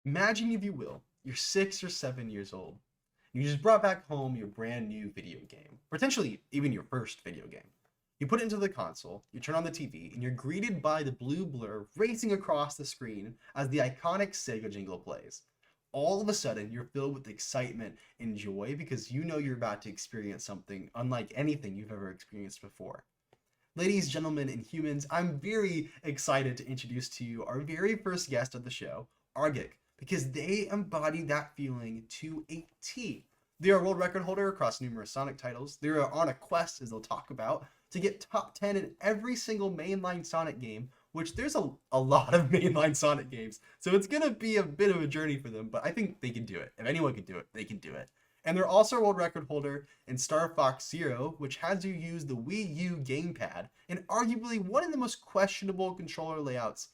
Imagine, if you will, you're 6 or 7 years old. You just brought back home your brand new video game, potentially even your first video game. You put it into the console, you turn on the TV, and you're greeted by the blue blur racing across the screen as the iconic Sega jingle plays. All of a sudden, you're filled with excitement and joy because you know you're about to experience something unlike anything you've ever experienced before. Ladies, gentlemen, and humans, I'm very excited to introduce to you our very first guest of the show, Argick, because they embody that feeling to a T. They are a world record holder across numerous Sonic titles. They are on a quest, as they'll talk about, to get top 10 in every single mainline Sonic game, which there's a lot of mainline Sonic games. So it's going to be a bit of a journey for them, but I think they can do it. If anyone can do it, they can do it. And they're also a world record holder in Star Fox Zero, which has you use the Wii U gamepad, and arguably one of the most questionable controller layouts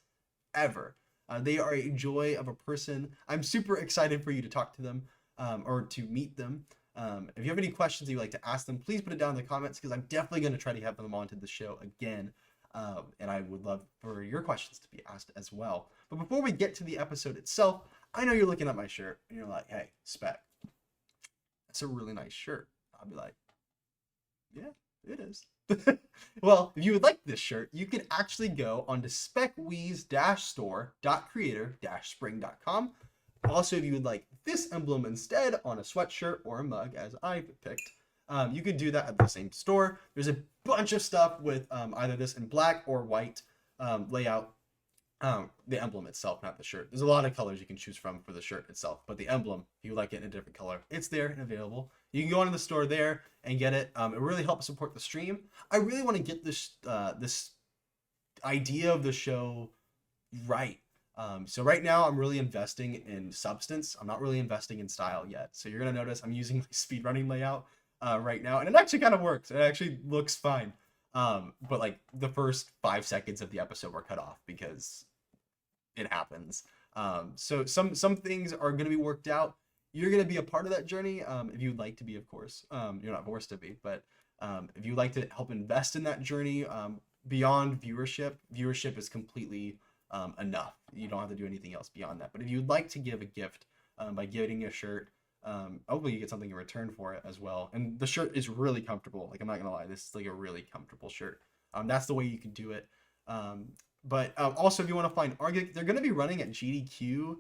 ever. They are a joy of a person. I'm super excited for you to talk to them or to meet them. If you have any questions you'd like to ask them, please put it down in the comments because I'm definitely going to try to have them onto the show again. And I would love for your questions to be asked as well. But before we get to the episode itself, I know you're looking at my shirt and you're like, hey, Speck, that's a really nice shirt. I'll be like, yeah, it is. Well, if you would like this shirt, you can actually go onto speckwees-store.creator-spring.com. Also, if you would like this emblem instead on a sweatshirt or a mug, as I picked, you could do that at the same store. There's a bunch of stuff with either this in black or white layout. The emblem itself, not the shirt. There's a lot of colors you can choose from for the shirt itself, but the emblem, if you like it in a different color, it's there and available. You can go into the store there and get it. It really helps support the stream. I really want to get this idea of the show right. So right now I'm really investing in substance. I'm not really investing in style yet. So you're gonna notice I'm using my speedrunning layout right now, and it actually kind of works. It actually looks fine. But like the first 5 seconds of the episode were cut off because it happens. So some things are going to be worked out. You're going to be a part of that journey. If you'd like to be, of course, you're not forced to be, but if you'd like to help invest in that journey, beyond viewership is completely enough. You don't have to do anything else beyond that. But if you'd like to give a gift by giving a shirt, hopefully you get something in return for it as well. And the shirt is really comfortable. Like, I'm not gonna lie, this is like a really comfortable shirt. That's the way you can do it. But also, if you want to find Argick, they're going to be running at GDQ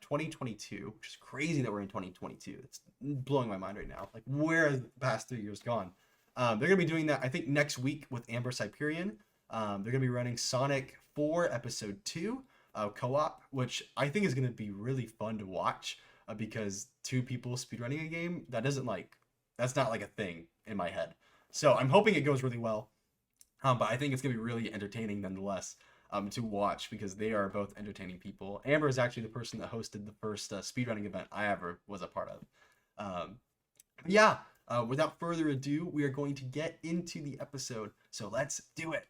2022, which is crazy that we're in 2022. It's blowing my mind right now. Like, where has the past 3 years gone? They're going to be doing that, I think, next week with Amber Cyperion. They're going to be running Sonic 4 Episode 2 co-op, which I think is going to be really fun to watch because 2 people speedrunning a game, that's not like a thing in my head. So I'm hoping it goes really well. But I think it's going to be really entertaining nonetheless to watch because they are both entertaining people. Amber is actually the person that hosted the first speedrunning event I ever was a part of. Without further ado, we are going to get into the episode. So let's do it.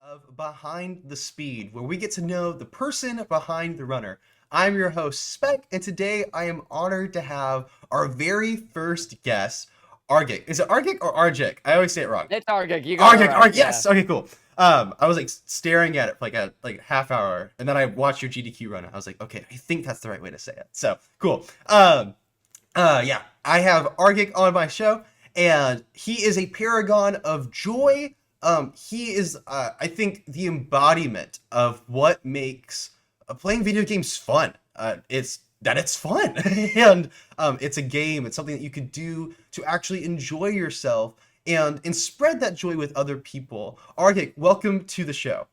Of Behind the Speed, where we get to know the person behind the runner. I'm your host, Speck, and today I am honored to have our very first guest, Argick. Is it Argick or Argick? I always say it wrong. It's Argick. You got it right. Argick. Yes. Okay, cool. I was like staring at it for like a half hour, and then I watched your GDQ run. I was like, okay, I think that's the right way to say it. So cool. I have Argick on my show, and he is a paragon of joy. He is, I think, the embodiment of what makes playing video games fun. It's fun and it's a game. It's something that you could do to actually enjoy yourself and spread that joy with other people. Argick, welcome to the show.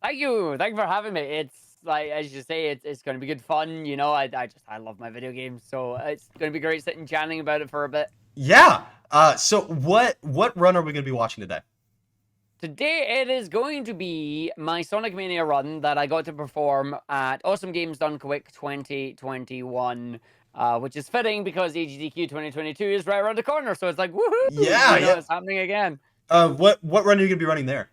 Thank you for having me. It's like, as you say, it's going to be good fun. You know, I love my video games, so it's going to be great sitting chatting about it for a bit. Yeah. So what run are we going to be watching today? Today it is going to be my Sonic Mania run that I got to perform at Awesome Games Done Quick 2021, which is fitting because GDQ 2022 is right around the corner. So it's like, woohoo! Yeah, it's happening again. What run are you going to be running there?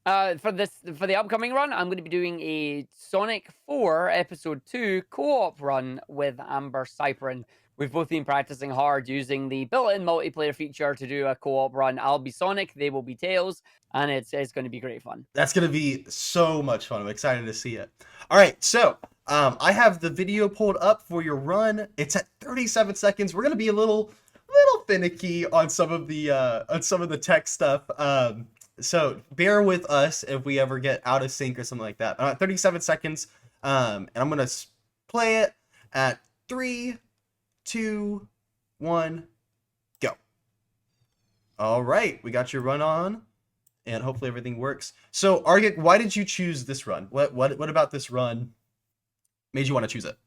For the upcoming run, I'm going to be doing a Sonic 4 Episode 2 co-op run with Amber Cyperion. We've both been practicing hard using the built-in multiplayer feature to do a co-op run. I'll be Sonic, they will be Tails, and it's going to be great fun. That's going to be so much fun. I'm excited to see it. All right, so I have the video pulled up for your run. It's at 37 seconds. We're gonna be a little finicky on some of the tech stuff. So bear with us if we ever get out of sync or something like that. But 37 seconds. And I'm gonna play it at 3, 2, 1, go. All right, we got your run on, and hopefully everything works. So Argick, why did you choose this run? What about this run made you want to choose it?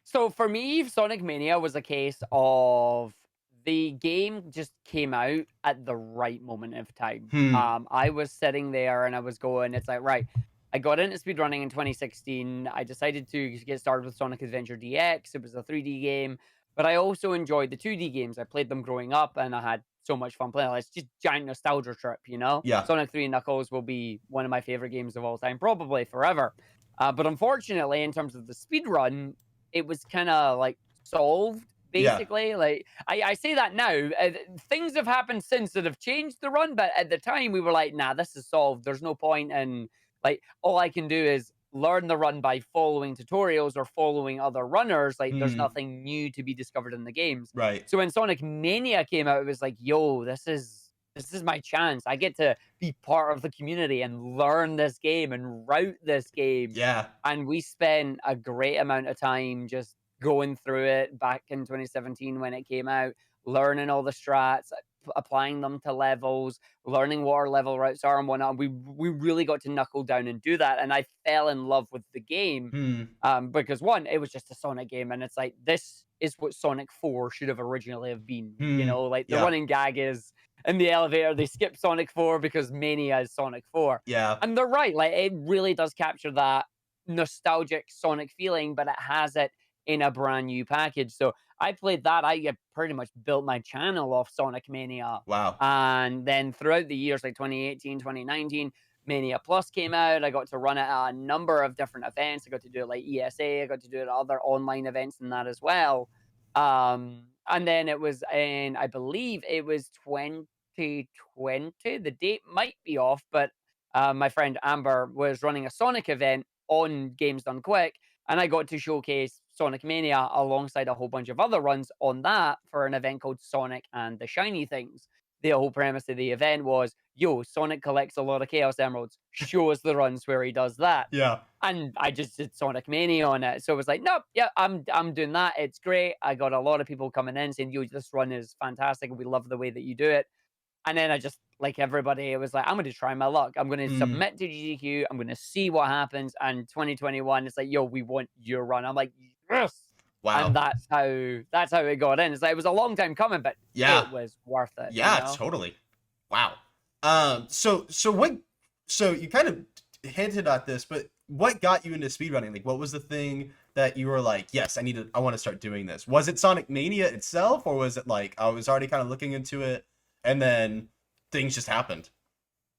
So for me, Sonic Mania was a case of the game just came out at the right moment of time. I was sitting there and I was going, it's like, right, I got into speedrunning in 2016. I decided to get started with Sonic Adventure DX. It was a 3D game, but I also enjoyed the 2D games. I played them growing up and I had so much fun playing. It's just giant nostalgia trip, you know? Yeah. Sonic 3 Knuckles will be one of my favorite games of all time, probably forever. But unfortunately, in terms of the speed run, it was kind of like solved Yeah. basically. Like I say that now, things have happened since that have changed the run, but at the time we were like, nah, this is solved. There's no point in, like, all I can do is learn the run by following tutorials or following other runners. Like there's nothing new to be discovered in the games. Right. So when Sonic Mania came out, it was like, yo, this is my chance. I get to be part of the community and learn this game and route this game. Yeah. And we spent a great amount of time just going through it back in 2017 when it came out, learning all the strats, applying them to levels, learning what our level routes are and whatnot. We really got to knuckle down and do that. And I fell in love with the game because, one, it was just a Sonic game. And it's like, this is what Sonic 4 should have originally have been. You know, like the running gag is, in the elevator, they skip Sonic 4 because Mania is Sonic 4. Yeah. And they're right. Like, it really does capture that nostalgic Sonic feeling, but it has it in a brand new package. So I played that. I pretty much built my channel off Sonic Mania. Wow. And then throughout the years, like 2018, 2019, Mania Plus came out. I got to run it at a number of different events. I got to do it like ESA. I got to do it at other online events and that as well. And then it was in, I believe it was 2020. The date might be off, but my friend Amber was running a Sonic event on Games Done Quick, and I got to showcase Sonic Mania alongside a whole bunch of other runs on that for an event called Sonic and the Shiny Things. The whole premise of the event was, yo, Sonic collects a lot of Chaos Emeralds. Show us the runs where he does that. Yeah. And I just did Sonic Mania on it. So it was like, nope, yeah, I'm doing that. It's great. I got a lot of people coming in saying, yo, this run is fantastic. We love the way that you do it. And then I just, like everybody, it was like, I'm going to try my luck. I'm going to submit to GDQ. I'm going to see what happens. And 2021, it's like, yo, we want your run. I'm like, yes. Wow. And that's how it got in. It's like, it was a long time coming, but yeah, it was worth it. Yeah, you know? Totally. Wow. So you kind of hinted at this, but what got you into speedrunning? Like, what was the thing that you were like, yes, I want to start doing this? Was it Sonic Mania itself, or was it like I was already kind of looking into it and then things just happened?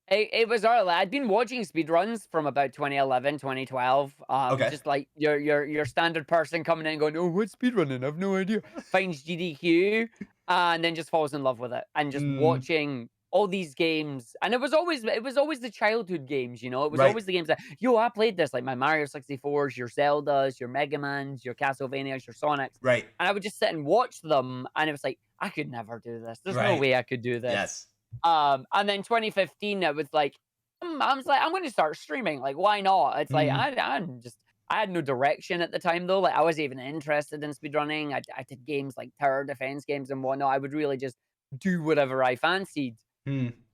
It was early. I'd been watching speedruns from about 2011, 2012. Okay. Just like your standard person coming in and going, oh, what's speedrunning? I've no idea. Finds GDQ and then just falls in love with it. And just watching all these games. And it was always the childhood games, you know? It was always the games that, yo, I played this, like my Mario 64s, your Zeldas, your Mega Mans, your Castlevanias, your Sonics. Right. And I would just sit and watch them. And it was like, I could never do this. There's no way I could do this. Yes. And then 2015, it was like, I was like, I'm going to start streaming. Like, why not? It's like, I had no direction at the time, though. Like, I wasn't even interested in speedrunning. I did games like tower defense games and whatnot. I would really just do whatever I fancied.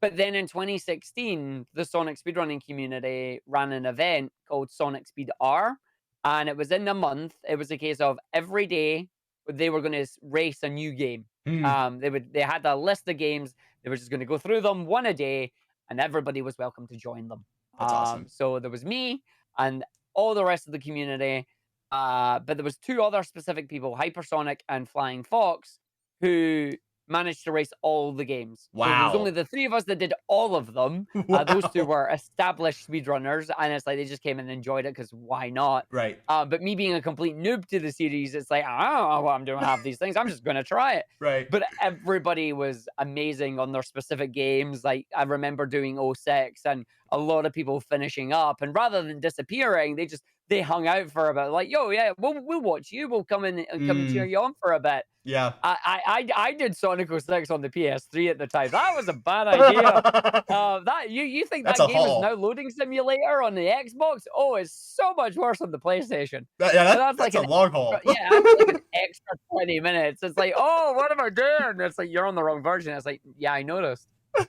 But then in 2016, the Sonic speedrunning community ran an event called Sonic Speed R. And it was in a month. It was a case of every day they were going to race a new game. They had a list of games. They were just going to go through them one a day, and everybody was welcome to join them. That's awesome. So there was me and all the rest of the community, but there was two other specific people, Hypersonic and Flying Fox, who managed to race all the games. Wow. So there was only the three of us that did all of them. Wow. Those two were established speedrunners, and it's like they just came and enjoyed it because why not? Right. But me being a complete noob to the series, it's like, I don't know what I'm doing half these things. I'm just going to try it. Right. But everybody was amazing on their specific games. Like, I remember doing 06 and a lot of people finishing up. And rather than disappearing, they just they hung out for a bit. Like, yo, yeah, we'll watch you. We'll come in and come and cheer Mm, you on for a bit. yeah. I did Sonic 06 on the PS3 at the time. That was a bad idea. That you think That's that a game is now haul. loading simulator on the Xbox? Oh, it's so much worse on the PlayStation. Yeah, And that's like that's a an long haul. yeah, that's like an extra 20 minutes. It's like, oh, what am I doing? It's like you're on the wrong version. It's like, yeah, I noticed.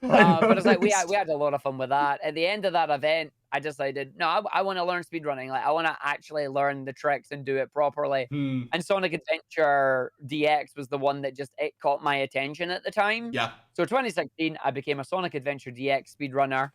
I But it's like we noticed. had a lot of fun with that. At the end of that event, I decided, no, I want to learn speedrunning. Like I want to actually learn the tricks and do it properly. Hmm. And Sonic Adventure DX was the one that just it caught my attention at the time. Yeah. So 2016, I became a Sonic Adventure DX speedrunner.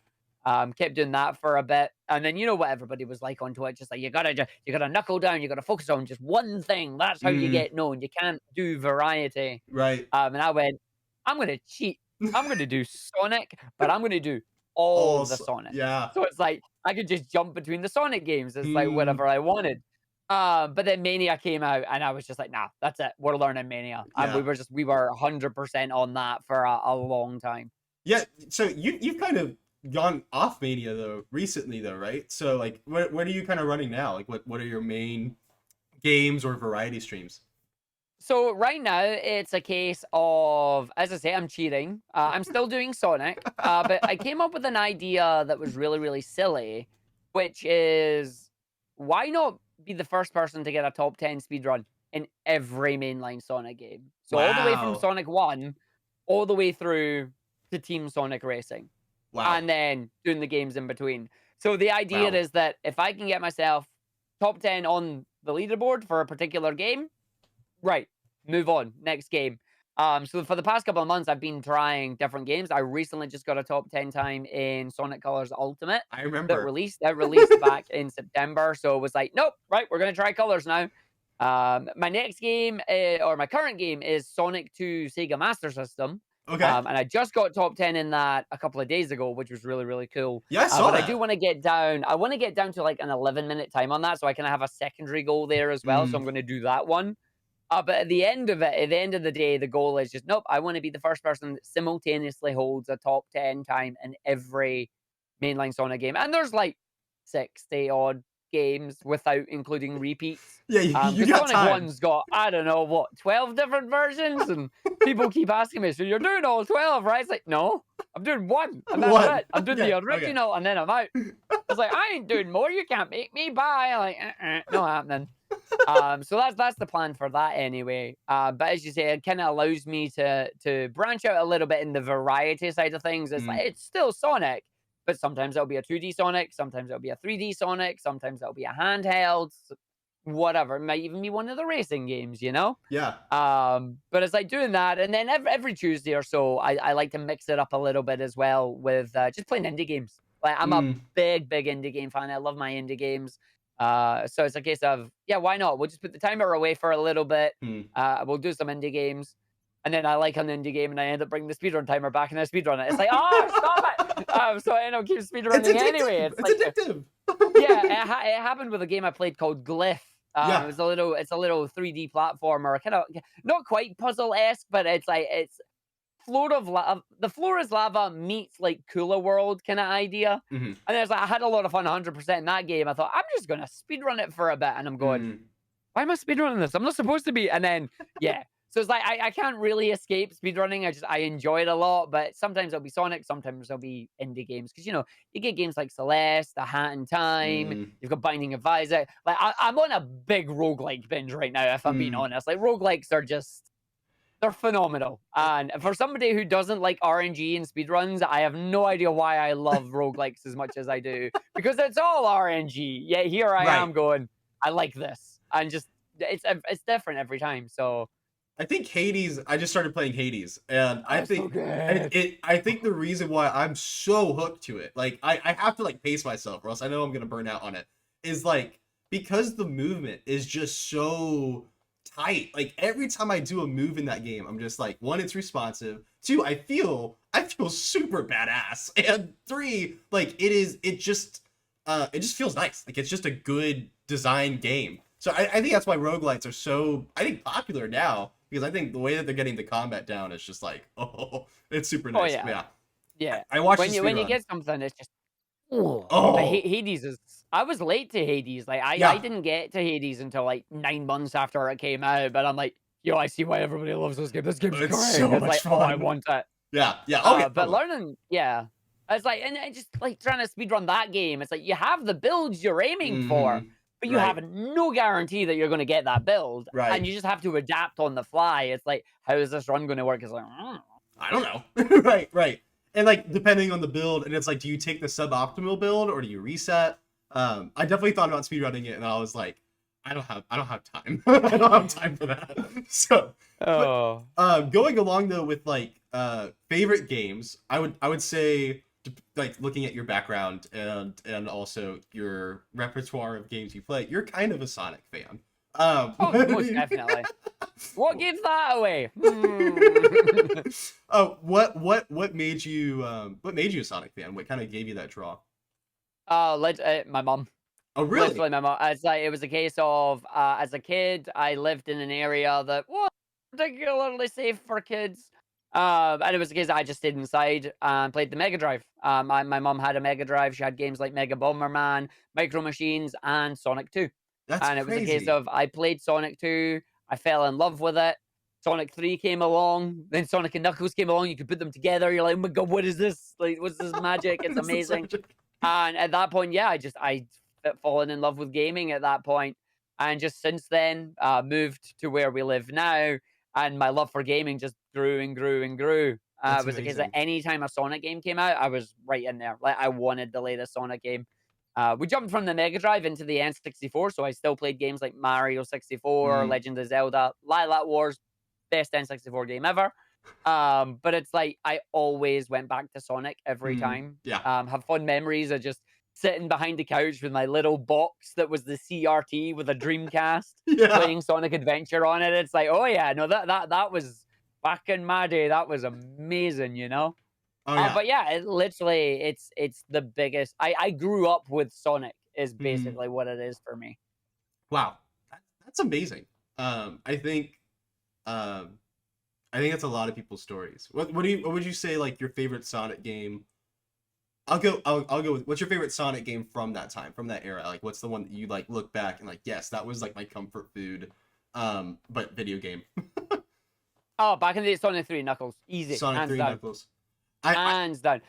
Kept doing that for a bit, and then you know what everybody was like on Twitch. Just like you gotta knuckle down. You gotta focus on just one thing. That's how you Mm, get known. You can't do variety. right. And I went, I'm gonna cheat. I'm gonna do Sonic, but I'm gonna do all the Also, Sonic. yeah. So it's like I could just jump between the Sonic games. It's like Mm, whatever I wanted. But then Mania came out, and I was just like, nah, that's it. We're learning Mania, and yeah. we were 100% on that for a long time. Yeah. So you've kind of gone off Mania though recently though, right? So like, what are you kind of running now? Like, what are your main games or variety streams? So right now it's a case of, as I say, I'm cheating. I'm still doing Sonic, but I came up with an idea that was really, really silly, which is why not be the first person to get a top 10 speedrun in every mainline Sonic game? So all the way from Wow. Sonic 1, all the way through to Team Sonic Racing, Wow. and then doing the games in between. So the idea Wow. is that if I can get myself top 10 on the leaderboard for a particular game, right, move on, next game. So for the past couple of months, I've been trying different games. I recently just got a top 10 time in Sonic Colors Ultimate I remember. that released back in September. So it was like, nope, right, we're gonna try Colors now. My next game, or my current game, is Sonic 2 Sega Master System. Okay. And I just got top 10 in that a couple of days ago, which was really, really cool. Yeah, I saw But I do that. want to get down. I want to get down to like an 11-minute time on that, so I can have a secondary goal there as well. So Mm, I'm going to do that one. But at the end of it, at the end of the day, the goal is just nope. I want to be the first person that simultaneously holds a top 10 time in every mainline Sonic game, and there's like 60 odd games without including repeats. yeah, you Because got Sonic time. One's got I don't know what 12 different versions, and people keep asking me, so you're doing all 12, right? It's like no, I'm doing one, and that's One. it. I'm doing the Okay. Okay. original, and then I'm out. It's like I ain't doing more. You can't make me buy. Like no happening. So that's the plan for that anyway. But as you say, it kind of allows me to branch out a little bit in the variety side of things. It's Mm, like it's still Sonic, but sometimes it'll be a 2D Sonic, sometimes it'll be a 3D Sonic, sometimes it'll be a handheld, whatever. It might even be one of the racing games, you know. yeah. But it's like doing that, and then every Tuesday or so, I like to mix it up a little bit as well with just playing indie games. Like I'm a Mm, big indie game fan. I love my indie games. So it's a case of yeah, why not? We'll just put the timer away for a little bit. mm. We'll do some indie games, and then I like an indie game, and I end up bringing the speedrun timer back, and I speedrun it. It's like oh, stop it! So I end up keep It's speedrunning anyway. addictive. It's It's like addictive. yeah, it happened with a game I played called Glyph. Yeah. It's a little 3D platformer, kind of not quite puzzle esque, but it's like it's floor of lava. The floor is lava meets like Cooler World kind of idea. Hmm. And there's like I had a lot of fun, 100% in that game. I thought I'm just gonna speedrun it for a bit, and I'm going, Mm. why am I speedrunning this? I'm not supposed to be. And then yeah, so it's like I can't really escape speedrunning. I enjoy it a lot, but sometimes it'll be Sonic, sometimes it'll be indie games because you know you get games like Celeste, The Hat in Time. Mm. You've got Binding of Isaac. Like I'm on a big roguelike binge right now. If I'm being Mm. honest, like roguelikes are just they're phenomenal. And for somebody who doesn't like RNG and speedruns, I have no idea why I love roguelikes as much as I do. Because it's all RNG. Yet here I Right. am going, I like this. And just it's different every time. So I think Hades. I just started playing Hades, and I oh, it's so think and good. I think the reason why I'm so hooked to it, like I have to like pace myself, or else I know I'm gonna burn out on it. Is like because the movement is just so tight. Like every time I do a move in that game, I'm just like one, it's responsive. Two, I feel super badass, and three, like it just feels nice. Like it's just a good design game. So I think that's why roguelites are so I think popular now because I think the way that they're getting the combat down is just like oh it's super Oh nice. yeah. Yeah, Yeah. I watched the When speed you run. get something, it's just Oh, but Oh, Hades is. I was late to Hades. Like I yeah, didn't get to Hades until like 9 months after it came out. But I'm like, yo, I see why everybody loves this game. This game's it's great. so It's much like, oh, I fun. want it. Yeah, yeah. Oh yeah, But totally. learning, yeah, it's like, and just like trying to speedrun that game. It's like you have the builds you're aiming for, Hmm. but you Right, have no guarantee that you're going to get that build, and right. you just have to adapt on the fly. It's like, how is this run going to work? It's like, I don't know. Right, right. And like depending on the build, and it's like, do you take the suboptimal build or do you reset? I definitely thought about speedrunning it, and I was like, I don't have time. I don't have time for that. So, but oh, going along though with like favorite games, I would say like looking at your background and also your repertoire of games you play, you're kind of a Sonic fan. oh, most definitely. What gives that away? Hmm. Oh, what made you a Sonic fan? What kind of gave you that draw? My mom. Oh, really? Literally, my mom. It's like it was a case of as a kid, I lived in an area that was particularly safe for kids. And it was a case I just stayed inside and played the Mega Drive. My mom had a Mega Drive. She had games like Mega Bomberman, Micro Machines, and Sonic 2. That's And it was a case crazy. of I played Sonic 2. I fell in love with it. Sonic 3 came along. Then Sonic and Knuckles came along. You could put them together. You're like, oh my god, what is this? Like, what's this magic? It's This is amazing. such a- And at that point, yeah, I fallen in love with gaming at that point, and just since then, moved to where we live now, and my love for gaming just grew and grew and grew. That's It was a case that amazing. any time a Sonic game came out, I was right in there. Like I wanted the latest Sonic game. We jumped from the Mega Drive into the N64, so I still played games like Mario 64, Mm, Legend of Zelda, Lilac Wars, best N64 game ever. But it's like I always went back to Sonic every time. yeah. Have fun memories of just sitting behind the couch with my little box that was the CRT with a Dreamcast, Yeah. playing Sonic Adventure on it. It's like, oh yeah, no, that was back in my day. That was amazing, you know. Oh yeah. But yeah, it's the biggest. I grew up with Sonic is Mm, basically what it is for me. wow. That's amazing. I think um I think that's a lot of people's stories. What would you say like your favorite Sonic game? I'll go with what's your favorite Sonic game from that time, from that era? Like what's the one that you like look back and like, yes, that was like my comfort food but video game. Oh, back in the day, Sonic 3 Knuckles, easy, Sonic hands 3 down, Knuckles. I hands down.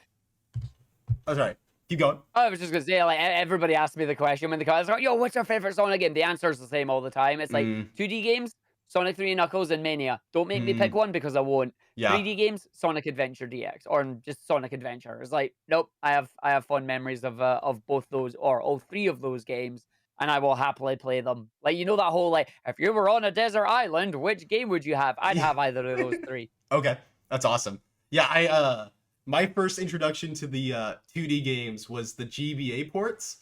oh sorry. Keep going. I was just gonna say, like, everybody asks me the question when they come. It's like, "Yo, what's your favorite Sonic game?" The answer is the same all the time. It's like Mm, 2D games, Sonic 3 Knuckles, and Mania. Don't make me pick mm, one because I won't. yeah. 3D games, Sonic Adventure DX, or just Sonic Adventure. It's like, nope. I have fond memories of both those or all three of those games, and I will happily play them. Like you know that whole like, if you were on a desert island, which game would you have? I'd Yeah. have either of those three. Okay. That's awesome. Yeah, I my first introduction to the 2D games was the GBA ports.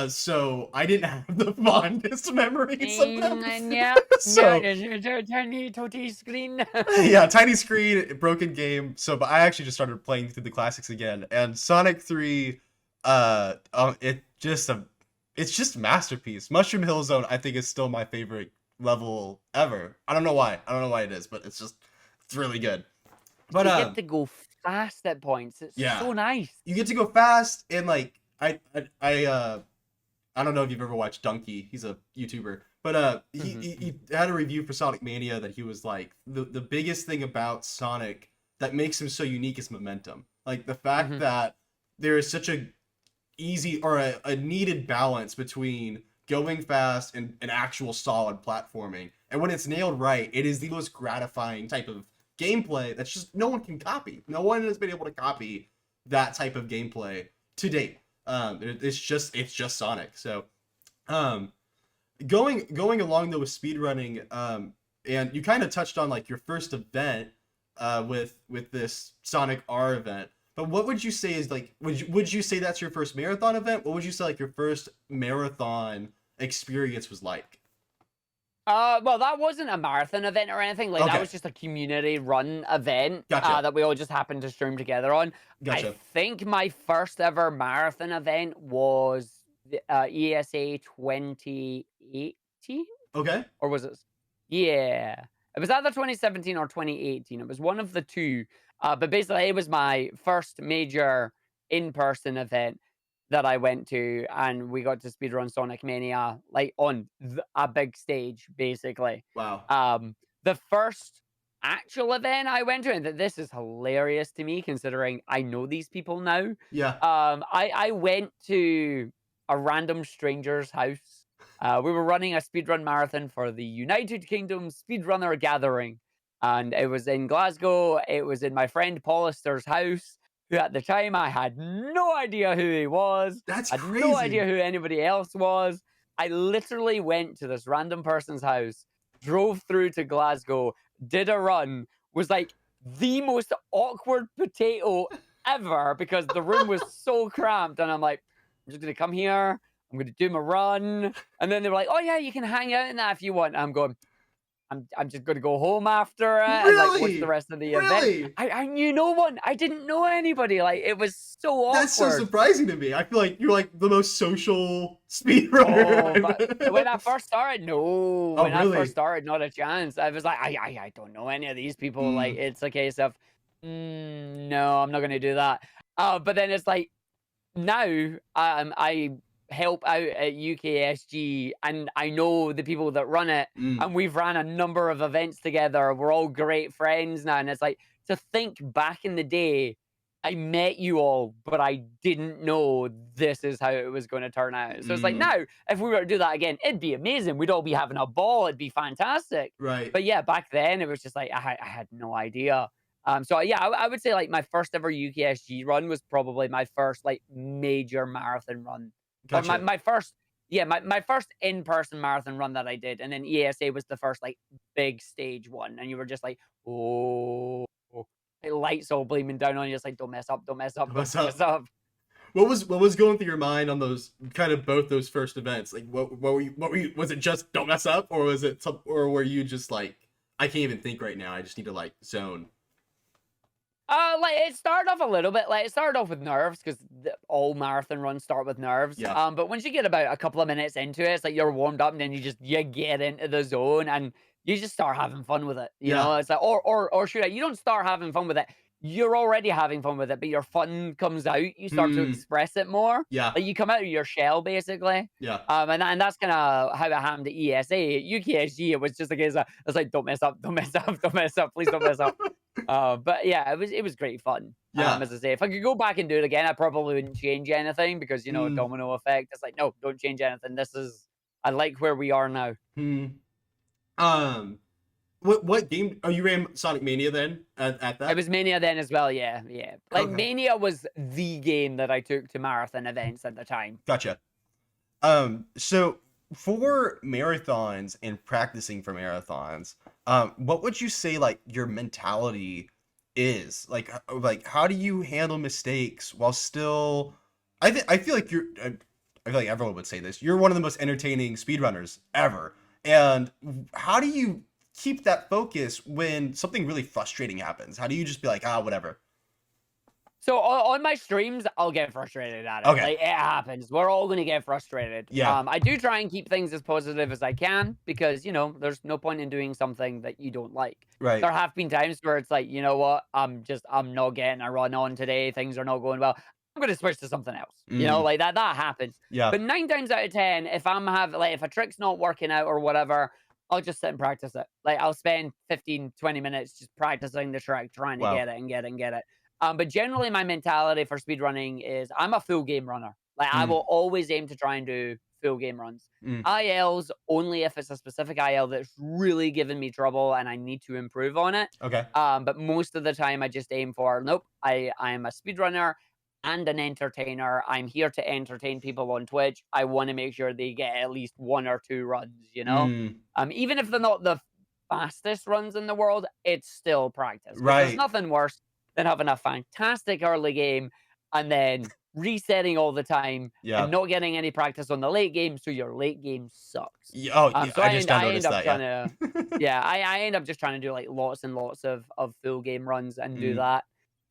So I didn't have the fondest memories of them. Yeah, yeah, So tiny totty screen. yeah, tiny screen, broken game. So but I actually just started playing through the classics again. And Sonic 3 it just a it's just masterpiece. Mushroom Hill Zone I think is still my favorite level ever. I don't know why. I don't know why it is, but it's really good. But You get to go fast at points. It's yeah, so nice. you get to go fast and like I don't know if you've ever watched Donkey. He's a YouTuber, but Mhm, he had a review for Sonic Mania that he was like the biggest thing about Sonic that makes him so unique is momentum. Like the fact mhm. that there is such a easy or a needed balance between going fast and an actual solid platforming. And when it's nailed right, it is the most gratifying type of gameplay that's just no one can copy. No one has been able to copy that type of gameplay to date. It's just Sonic. So um, going along though with speedrunning, and you kind of touched on like your first event with this Sonic R event. But what would you say is like would you say that's your first marathon event? What would you say like your first marathon experience was like? Well, that wasn't a marathon event or anything. Like that Okay, was just a community run event gotcha, that we all just happened to stream together on. I gotcha. think my first ever marathon event was the ESA 2018, Okay, or was it? Yeah, it was either 2017 or 2018. It was one of the two. But basically, it was my first major in-person event. that I went to, and we got to speedrun Sonic Mania like on a big stage, basically. Wow. The first actual event I went to, and this is hilarious to me considering I know these people now. Yeah. I went to a random stranger's house. We were running a speedrun marathon for the United Kingdom Speedrunner Gathering, and it was in Glasgow. It was in my friend Paulister's house, who at the time I had no idea who he was, That's had no idea crazy. who anybody else was. I literally went to this random person's house, drove through to Glasgow, did a run, was like the most awkward potato ever because the room was so cramped. And I'm like, I'm just going to come here. I'm going to do my run. And then they were like, oh, yeah, you can hang out in that if you want. I'm going, I'm just going to go home after it and like watch the Really? rest of the event. Really? I knew no one. I didn't know anybody. Like it was so That's so awkward. surprising to me. I feel like you're like the most social Oh, speedrunner. but when I first started, no. Oh, When I first really? started, not a chance. I was like, I don't know any of these people. Like, Mm, it's a case of, no, I'm not going to do that. But then it's like, now I help out at UKSG, and I know the people that run it, mm, and we've ran a number of events together. We're all great friends now, and it's like to think back in the day, I met you all, but I didn't know this is how it was going to turn out. So it's like mm. now, if we were to do that again, it'd be amazing. We'd all be having a ball. It'd be fantastic. Right. But yeah, back then it was just like I had no idea. So yeah, I would say like my first ever UKSG run was probably my first like major marathon run, or my, Gotcha. my first, yeah, my first in-person marathon run that I did. And then ESA was the first like big stage one. And you were just like, oh, like, lights all gleaming down on you. It's like, don't mess up, don't mess up, don't What's mess up? up. What was going through your mind on those kind of both those first events? Like what were you was it just don't mess up, or was it some, or were you just like I can't even think right now. I just need to like zone. Like it started off a little bit. Like it started off with nerves because all marathon runs start with nerves. Yeah. But once you get about a couple of minutes into it, it's like you're warmed up, and then you get into the zone, and you just start having fun with it. You Yeah. know, it's like or shoot, you don't start having fun with it. You're already having fun with it, but your fun comes out. You start to Mm. express it more. Yeah. Like you come out of your shell, basically. Yeah. And that's kind of how it happened to ESA. At UKSG, it was just a case of it's like don't mess up, don't mess up, don't mess up, please don't mess up. But yeah, it was great fun. Yeah. As I say, if I could go back and do it again, I probably wouldn't change anything because Mm. domino effect. It's like no, don't change anything. I like where we are now. Hmm. Um. What game? Oh, you ran Sonic Mania then at It that? was Mania then as well. Yeah, yeah. Like Okay. Mania was the game that I took to marathon events at the time. Gotcha. So for marathons and practicing for marathons, what would you say like your mentality is? Like how do you handle mistakes while still? I feel like I feel like everyone would say this. You're one of the most entertaining speedrunners ever. And how do you keep that focus when something really frustrating happens? How do you just be like, ah, whatever? So on my streams, I'll get frustrated at it. Okay. Like it happens. We're all gonna get frustrated. Yeah. I do try and keep things as positive as I can because there's no point in doing something that you don't like. Right. There have been times where it's like, you know what, I'm not getting a run on today. Things are not going well. I'm gonna switch to something else. Mm, Like that happens. yeah. But 9 times out of 10, if a trick's not working out or whatever, I'll just sit and practice it. Like I'll spend 15, 20 minutes just practicing the trick, trying to Wow. get it and get it and get it. But generally, my mentality for speedrunning is I'm a full game runner. Like I Mm, will always aim to try and do full game runs. mm, ILs only if it's a specific IL that's really giving me trouble and I need to improve on it. okay. But most of the time, I just aim for nope. I am a speedrunner and an entertainer. I'm here to entertain people on Twitch. I want to make sure they get at least 1 or 2 runs. Mm, Even if they're not the fastest runs in the world, it's still practice because there's right. nothing worse than having a fantastic early game and then resetting all the time and Yeah. not getting any practice on the late game, so your late game sucks. Oh, yeah, So I I just end, now I end noticed up that. trying Yeah. to, yeah, I end up just trying to do like lots and lots of full game runs and do Mm, that.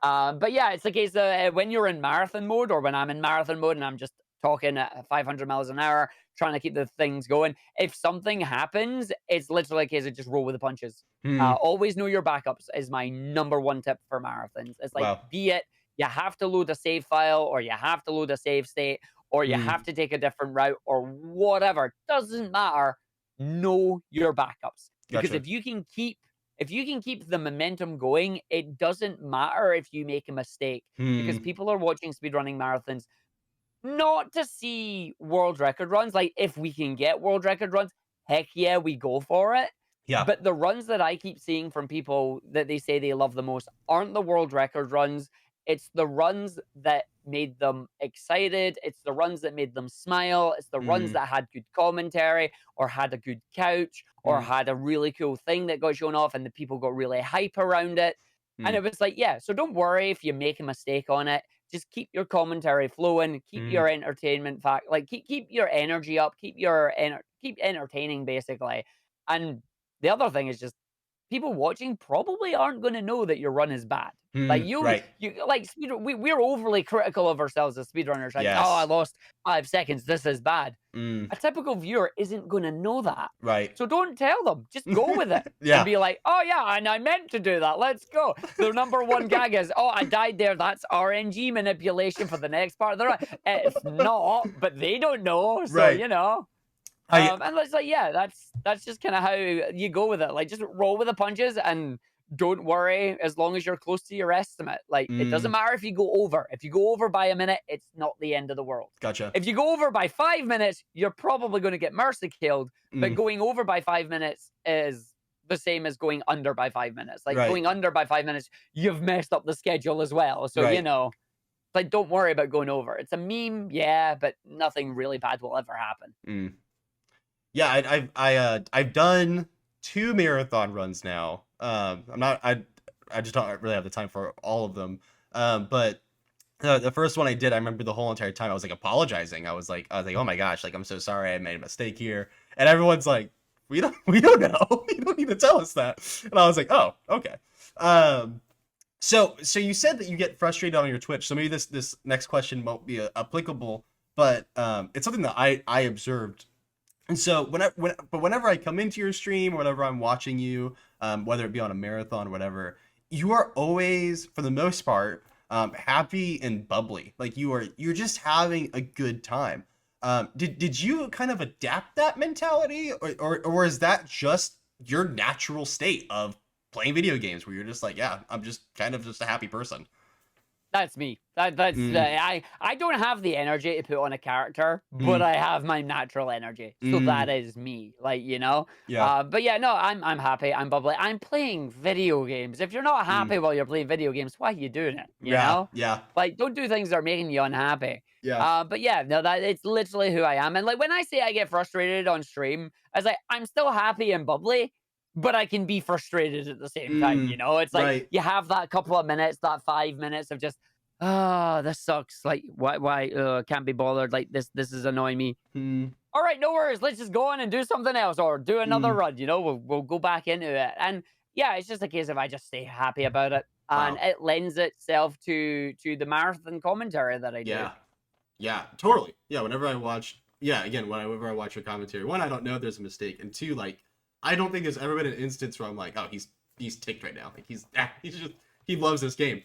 But yeah, it's the case that when you're in marathon mode or when I'm in marathon mode and I'm just talking at 500 miles an hour, trying to keep the things going. If something happens, it's literally a case of just roll with the punches. mm, Always know your backups is my number one tip for marathons. It's like, wow. be it. you have to load a save file, or you have to load a save state, or you have Mm, to take a different route, or whatever. Doesn't matter. Know your backups. Because gotcha. if you can keep the momentum going, it doesn't matter if you make a mistake. Because Hmm. people are watching speedrunning marathons not to see world record runs. Like, if we can get world record runs, heck yeah, we go for it. Yeah. But the runs that I keep seeing from people that they say they love the most aren't the world record runs. It's the runs that made them excited. It's the runs that made them smile. It's the runs Mm, that had good commentary, or had a good couch, or mm, had a really cool thing that got shown off and the people got really hype around it. And mm, it was like, yeah, so don't worry if you make a mistake on it. Just keep your commentary flowing, keep mm, your entertainment fact, like keep your energy up, keep entertaining basically. And the other thing is just people watching probably aren't going to know that your run is bad. Like mm, right. you like we're overly critical of ourselves as speedrunners. Like, oh, I Yes. lost 5 seconds. This is bad. Mm, A typical viewer isn't going to know that. right. So don't tell them. Just go with it and Yeah. be like, oh, yeah, and I meant to do that. Let's go. The number one gag is, oh, I died there. That's RNG manipulation for the next part of the run. It's not, but they don't know. So, Right. you know. I And it's like, yeah, that's just kind of how you go with it. Like, just roll with the punches and don't worry as long as you're close to your estimate. Like, it doesn't mm, matter if you go over. If you go over by a minute, it's not the end of the world. gotcha. If you go over by 5 minutes, you're probably going to get mercy killed. But Mm, going over by 5 minutes is the same as going under by 5 minutes. Like, right. going under by 5 minutes, you've messed up the schedule as well. So, you Right. know, like, don't worry about going over. It's a meme, yeah, but nothing really bad will ever happen. Mm. Yeah, I've done 2 marathon runs now. I just don't really have the time for all of them. But the first one I did, I remember the whole entire time I was like apologizing. I was like, oh my gosh, like I'm so sorry, I made a mistake here. And everyone's like, we don't know. You don't need to tell us that. And I was like, oh, okay. Um, so you said that you get frustrated on your Twitch. So maybe this next question won't be applicable, but it's something that I observed. And so whenever I come into your stream, or whenever I'm watching you, whether it be on a marathon or whatever, you are always, for the most part, happy and bubbly. Like you're just having a good time. Did you kind of adapt that mentality, or is that just your natural state of playing video games, where you're just like, yeah, I'm just kind of just a happy person? That's me. That's Mm, I don't have the energy to put on a character, but mm, I have my natural energy. So that mm, is me. Like, you know. yeah. But yeah, no, I'm happy. I'm bubbly. I'm playing video games. If you're not Mm, happy while you're playing video games, why are you doing it? You yeah. know? Yeah. Like, don't do things that are making you unhappy. Yeah. But yeah, no, that it's literally who I am. And like when I say I get frustrated on stream, I was like, I'm still happy and bubbly, but I can be frustrated at the same time. You Mm, know, it's like right. you have that couple of minutes, that 5 minutes of just, oh, this sucks. Like, why, can't be bothered. Like, this is annoying me. Mm, All right, no worries. Let's just go on and do something else, or do another mm. run. You know, we'll go back into it. And yeah, it's just a case of I just stay happy about it, and Wow. it lends itself to the marathon commentary that I do. Yeah. Yeah, totally. Yeah, whenever I watch your commentary, one, I don't know if there's a mistake, and two, like, I don't think there's ever been an instance where I'm like, oh, he's ticked right now. Like he's just he loves this game.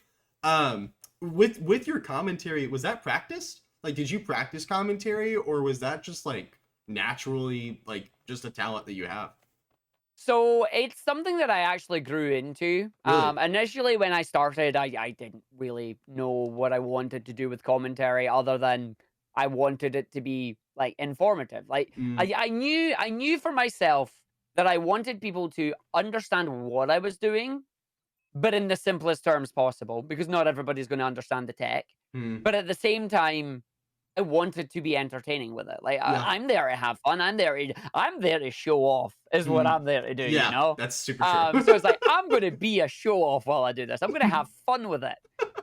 With your commentary, was that practiced? Like, did you practice commentary, or was that just like naturally, like, just a talent that you have? So it's something that I actually grew into. Really? Initially, when I started, I didn't really know what I wanted to do with commentary, other than I wanted it to be like informative. Like Mm, I knew for myself that I wanted people to understand what I was doing, but in the simplest terms possible, because not everybody's going to understand the tech. mm, But at the same time, I wanted to be entertaining with it. Like yeah. I'm there to have fun. I'm there to show off. Is what Mm, I'm there to do. You yeah, know. that's super true. So it's like I'm going to be a show off while I do this. I'm going to have fun with it.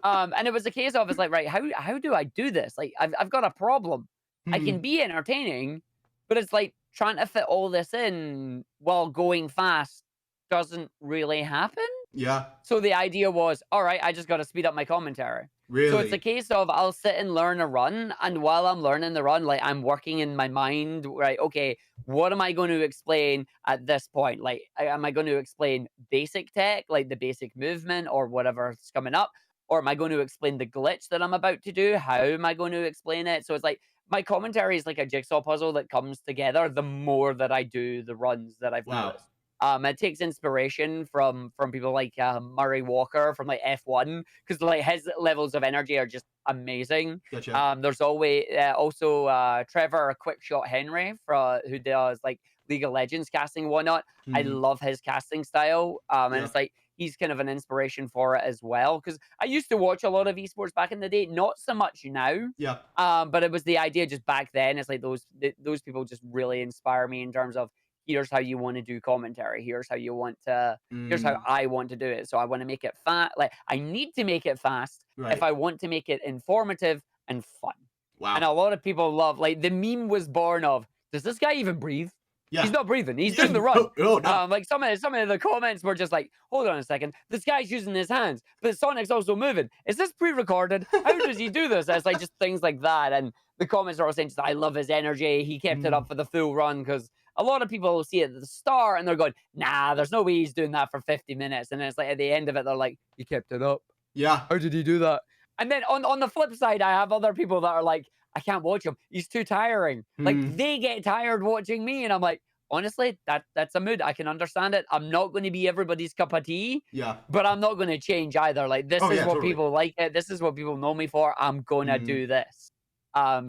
And it was a case of it's like, right, how do I do this? Like I've got a problem. I can Mm, be entertaining, but it's like trying to fit all this in while going fast doesn't really happen. yeah, So the idea was, all right, I just got to speed up my commentary. So it's a really. case of I'll sit and learn a run, and while I'm learning the run, like I'm working in my mind, right? Okay, what am I going to explain at this point? Like, am I going to explain basic tech, like the basic movement or whatever's coming up? or am I going to explain the glitch that I'm about to do? How am I going to explain it? So it's like my commentary is like a jigsaw puzzle that comes together the more that I do the runs that I've Wow. noticed. It takes inspiration from people like Murray Walker from like F1 because like his levels of energy are just amazing. Gotcha. There's always also Trevor Quickshot Henry who does like League of Legends casting and whatnot. I Mhm. love his casting style, and Yeah. it's like he's kind of an inspiration for it as well. Because I used to watch a lot of esports back in the day, not so much now. Yeah. But it was the idea just back then. It's like those people just really inspire me in terms of here's how you want to do commentary. Here's how Mm. I want to do it. So I want to make it fast. Like I need to make it fast if Right. I want to make it informative and fun. And Wow. a lot of people love like the meme was born of, does this guy even breathe? Yeah. He's not breathing. He's Yeah. doing the run. No, no. Like some of the comments were just like, hold on a second, this guy's using his hands, but Sonic's also moving. Is this pre-recorded? How does he do this? It's like just things like that. And the comments are all saying, just, I love his energy. He kept it Mm. up for the full run because a lot of people see it at the start and they're going, nah, there's no way he's doing that for 50 minutes. And then it's like at the end of it, they're like, he kept it up. Yeah. How did he do that? And then on the flip side, I have other people that are like, I can't watch him. He's too tiring. Like Mm. they get tired watching me, and I'm like, honestly, that's a mood. I can understand it. I'm not going to be everybody's cup of tea, Yeah. but I'm not going to change either. Like this Oh, is yeah, what totally. people like it. This is what people know me for. I'm gonna Mhm. do this.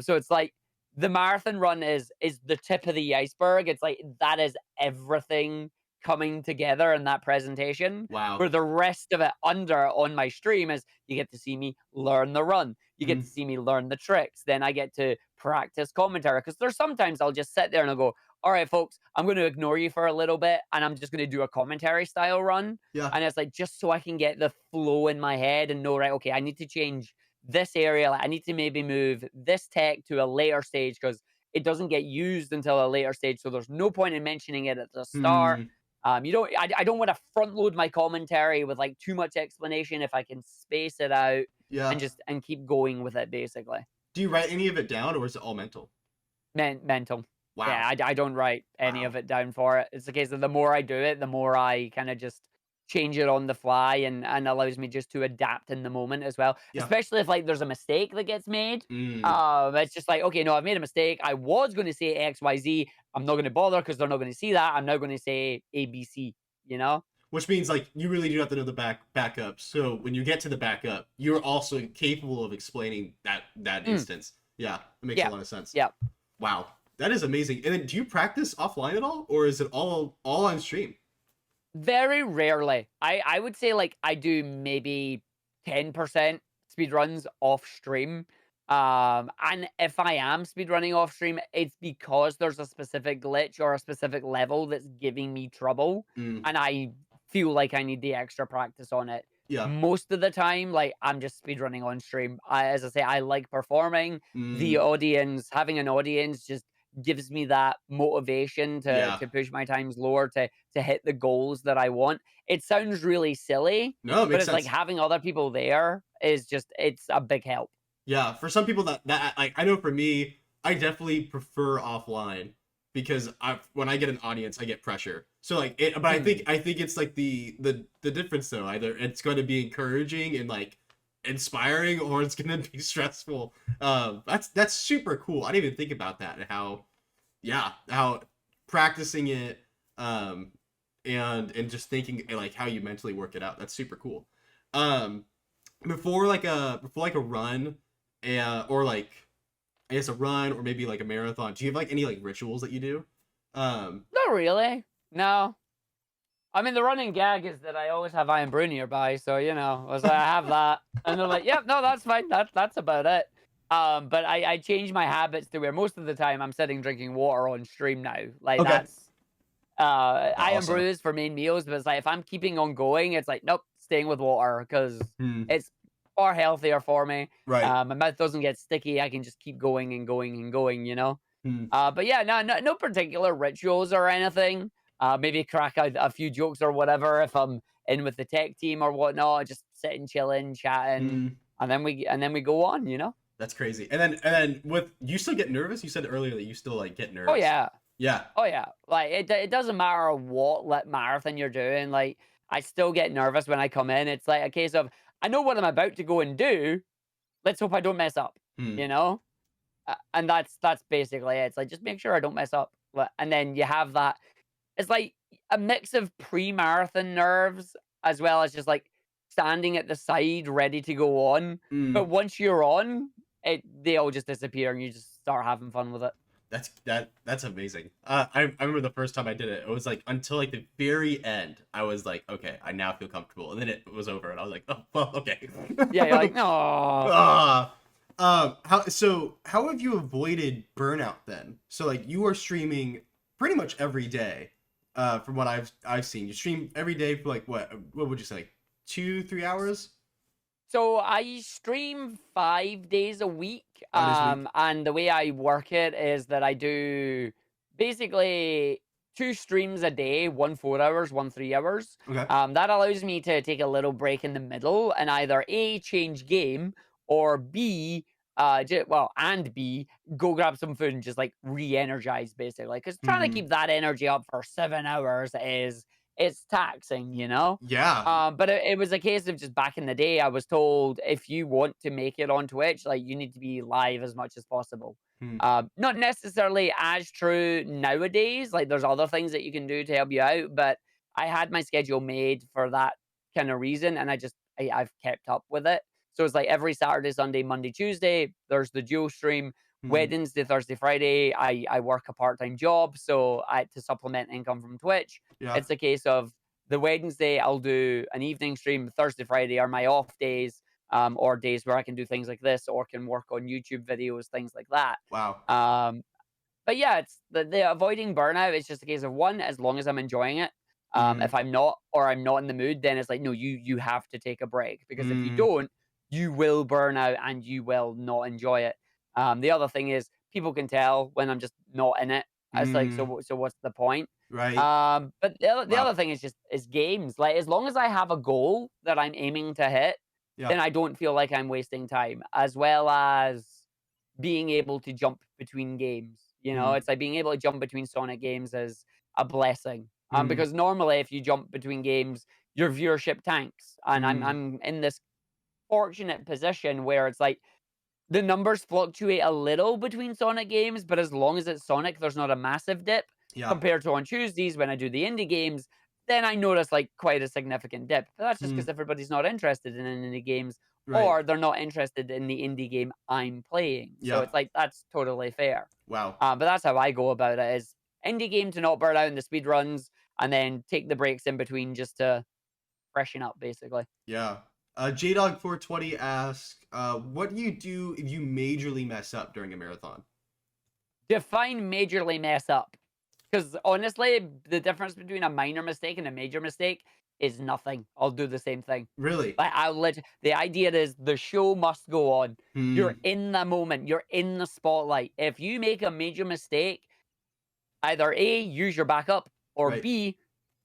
So it's like the marathon run is the tip of the iceberg. It's like that is everything coming together in that presentation. Wow. Where the rest of it under on my stream is you get to see me learn the run. You get Mhm. to see me learn the tricks. Then I get to practice commentary because there's sometimes I'll just sit there and I'll go, all right, folks, I'm going to ignore you for a little bit and I'm just going to do a commentary style run. Yeah. And it's like just so I can get the flow in my head and know, right, okay, I need to change this area. Like, I need to maybe move this tech to a later stage because it doesn't get used until a later stage. So there's no point in mentioning it at the start. Mm. I don't want to front load my commentary with like too much explanation if I can space it out Yeah. and keep going with it basically. Do you write any of it down, or is it all mental? Mental. Wow. Yeah, I don't write any Wow. of it down for it. It's the case that the more I do it, the more I kind of just change it on the fly and allows me just to adapt in the moment as well. Yeah. Especially if like there's a mistake that gets made. Mm. It's just like, okay, no, I've made a mistake. I was going to say XYZ. I'm not going to bother because they're not going to see that. I'm now going to say ABC, you know? Which means like you really do have to know the backup. So when you get to the backup, you're also capable of explaining that instance. Yeah, that makes a lot of sense. Yeah. Wow, that is amazing. And then do you practice offline at all, or is it all on stream? Very rarely. I would say like I do maybe 10% speed runs off stream. And if I am speed running off stream, it's because there's a specific glitch or a specific level that's giving me trouble, Mm. and I feel like I need the extra practice on it. Yeah. Most of the time, like I'm just speed running on stream. As I say, I like performing. The Mm. audience, having an audience, just gives me that motivation Yeah. to push my times lower to hit the goals that I want. It sounds really silly, No, it but makes it's like sense. having other people there is just it's a big help. Yeah, for some people that like I know for me, I definitely prefer offline because when I get an audience, I get pressure. So like it, but I think it's like the difference though. Either it's going to be encouraging and like inspiring, or it's going to be stressful. That's super cool. I didn't even think about that and how practicing it and just thinking like how you mentally work it out. That's super cool. Um, before like a run or like I guess a run or maybe like a marathon, do you have like any like rituals that you do? Not really. No. I mean, the running gag is that I always have Iron Brew nearby, so you know, I have that, and they're like, "Yep, no, that's fine. That's about it." But I changed my habits to where most of the time I'm sitting drinking water on stream now. Like Okay. that's Iron Awesome. Brews for main meals, but it's like if I'm keeping on going, it's like nope, staying with water because it's far healthier for me. Right. My mouth doesn't get sticky. I can just keep going and going and going, you know. Hmm. But yeah, no particular rituals or anything. Maybe crack out a few jokes or whatever if I'm in with the tech team or whatnot. Just sitting, chilling, chatting, and then we go on. You know. That's crazy. And then with you still get nervous? You said earlier that you still like get nervous. Oh yeah. Yeah. Oh yeah. Like it doesn't matter what marathon you're doing. Like I still get nervous when I come in. It's like a case of I know what I'm about to go and do. Let's hope I don't mess up, Hmm. you know? And that's basically it. It's like, just make sure I don't mess up. And then you have that. It's like a mix of pre-marathon nerves as well as just like standing at the side ready to go on. But Mm. once you're on, they all just disappear and you just start having fun with it. That's amazing. I remember the first time I did it. It was like until like the very end. I was like, okay, I now feel comfortable, and then it was over, and I was like, oh well, okay. Yeah, you're like, no. Ah, how have you avoided burnout then? So like you are streaming pretty much every day, from what I've seen. You stream every day for like what would you say, like 2-3 hours? So I stream 5 days a week. 5 days a week. And the way I work it is that I do basically two streams a day, one 4 hours, one 3 hours. Okay. That allows me to take a little break in the middle and either A, change game, or B, and B, go grab some food and just like re-energize basically. Because trying to Hmm. keep that energy up for 7 hours it's taxing, you know? Yeah. But it was a case of just back in the day, I was told if you want to make it on Twitch, like you need to be live as much as possible. Hmm. Not necessarily as true nowadays. Like there's other things that you can do to help you out, but I had my schedule made for that kind of reason, and I've kept up with it. So it's like every Saturday, Sunday, Monday, Tuesday, there's the dual stream. Hmm. Wednesday, Thursday, Friday, I work a part-time job, so I to supplement income from Twitch. Yeah. It's a case of the Wednesday, I'll do an evening stream. Thursday, Friday are my off days, or days where I can do things like this or can work on YouTube videos, things like that. Wow. Um, but yeah, it's the avoiding burnout. It's just a case of one, as long as I'm enjoying it. Hmm. If I'm not, or I'm not in the mood, then it's like, no, you have to take a break because if you Hmm. don't, you will burn out and you will not enjoy it. The other thing is people can tell when I'm just not in it. It's like, Hmm. so what's the point? Right. But the other Wow. thing is games. Like as long as I have a goal that I'm aiming to hit, Yeah. then I don't feel like I'm wasting time, as well as being able to jump between games. You know, Hmm. it's like being able to jump between Sonic games is a blessing. Hmm. Because normally if you jump between games, your viewership tanks. And Hmm. I'm in this fortunate position where it's like the numbers fluctuate a little between Sonic games, but as long as it's Sonic, there's not a massive dip Yeah. compared to on Tuesdays when I do the indie games. Then I notice like quite a significant dip. But that's just Hmm. because everybody's not interested in indie games, Right. or they're not interested in the indie game I'm playing. So Yeah. it's like that's totally fair. Wow. But that's how I go about it: is indie game to not burn out in the speed runs, and then take the breaks in between just to freshen up, basically. Yeah. JDog420 asks, what do you do if you majorly mess up during a marathon? Define majorly mess up. Because honestly, the difference between a minor mistake and a major mistake is nothing. I'll do the same thing. Really? Like the idea is the show must go on. Hmm. You're in the moment. You're in the spotlight. If you make a major mistake, either A, use your backup, or Right. B,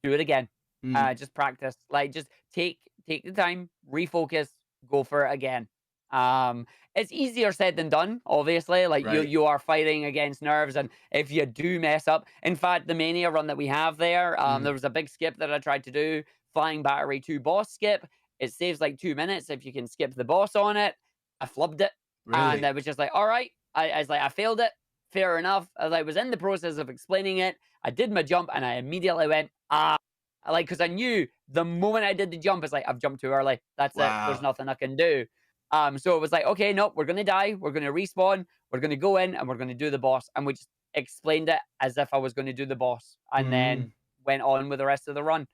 do it again. Hmm. Just practice. Like just take the time, refocus, go for it again. Um, it's easier said than done, obviously. Like you Right. you are fighting against nerves, and if you do mess up, in fact, the Mania run that we have there, Hmm. there was a big skip that I tried to do, flying battery 2 boss skip. It saves like 2 minutes if you can skip the boss on it. I flubbed it, and Really? I was just like, all right. I was like, I failed it. Fair enough. As I was in the process of explaining it, I did my jump and I immediately went, like, because I knew the moment I did the jump, it's like, I've jumped too early. That's it. There's Wow. nothing I can do. So it was like, okay, no, we're going to die. We're going to respawn. We're going to go in and we're going to do the boss. And we just explained it as if I was going to do the boss and Hmm. then went on with the rest of the run.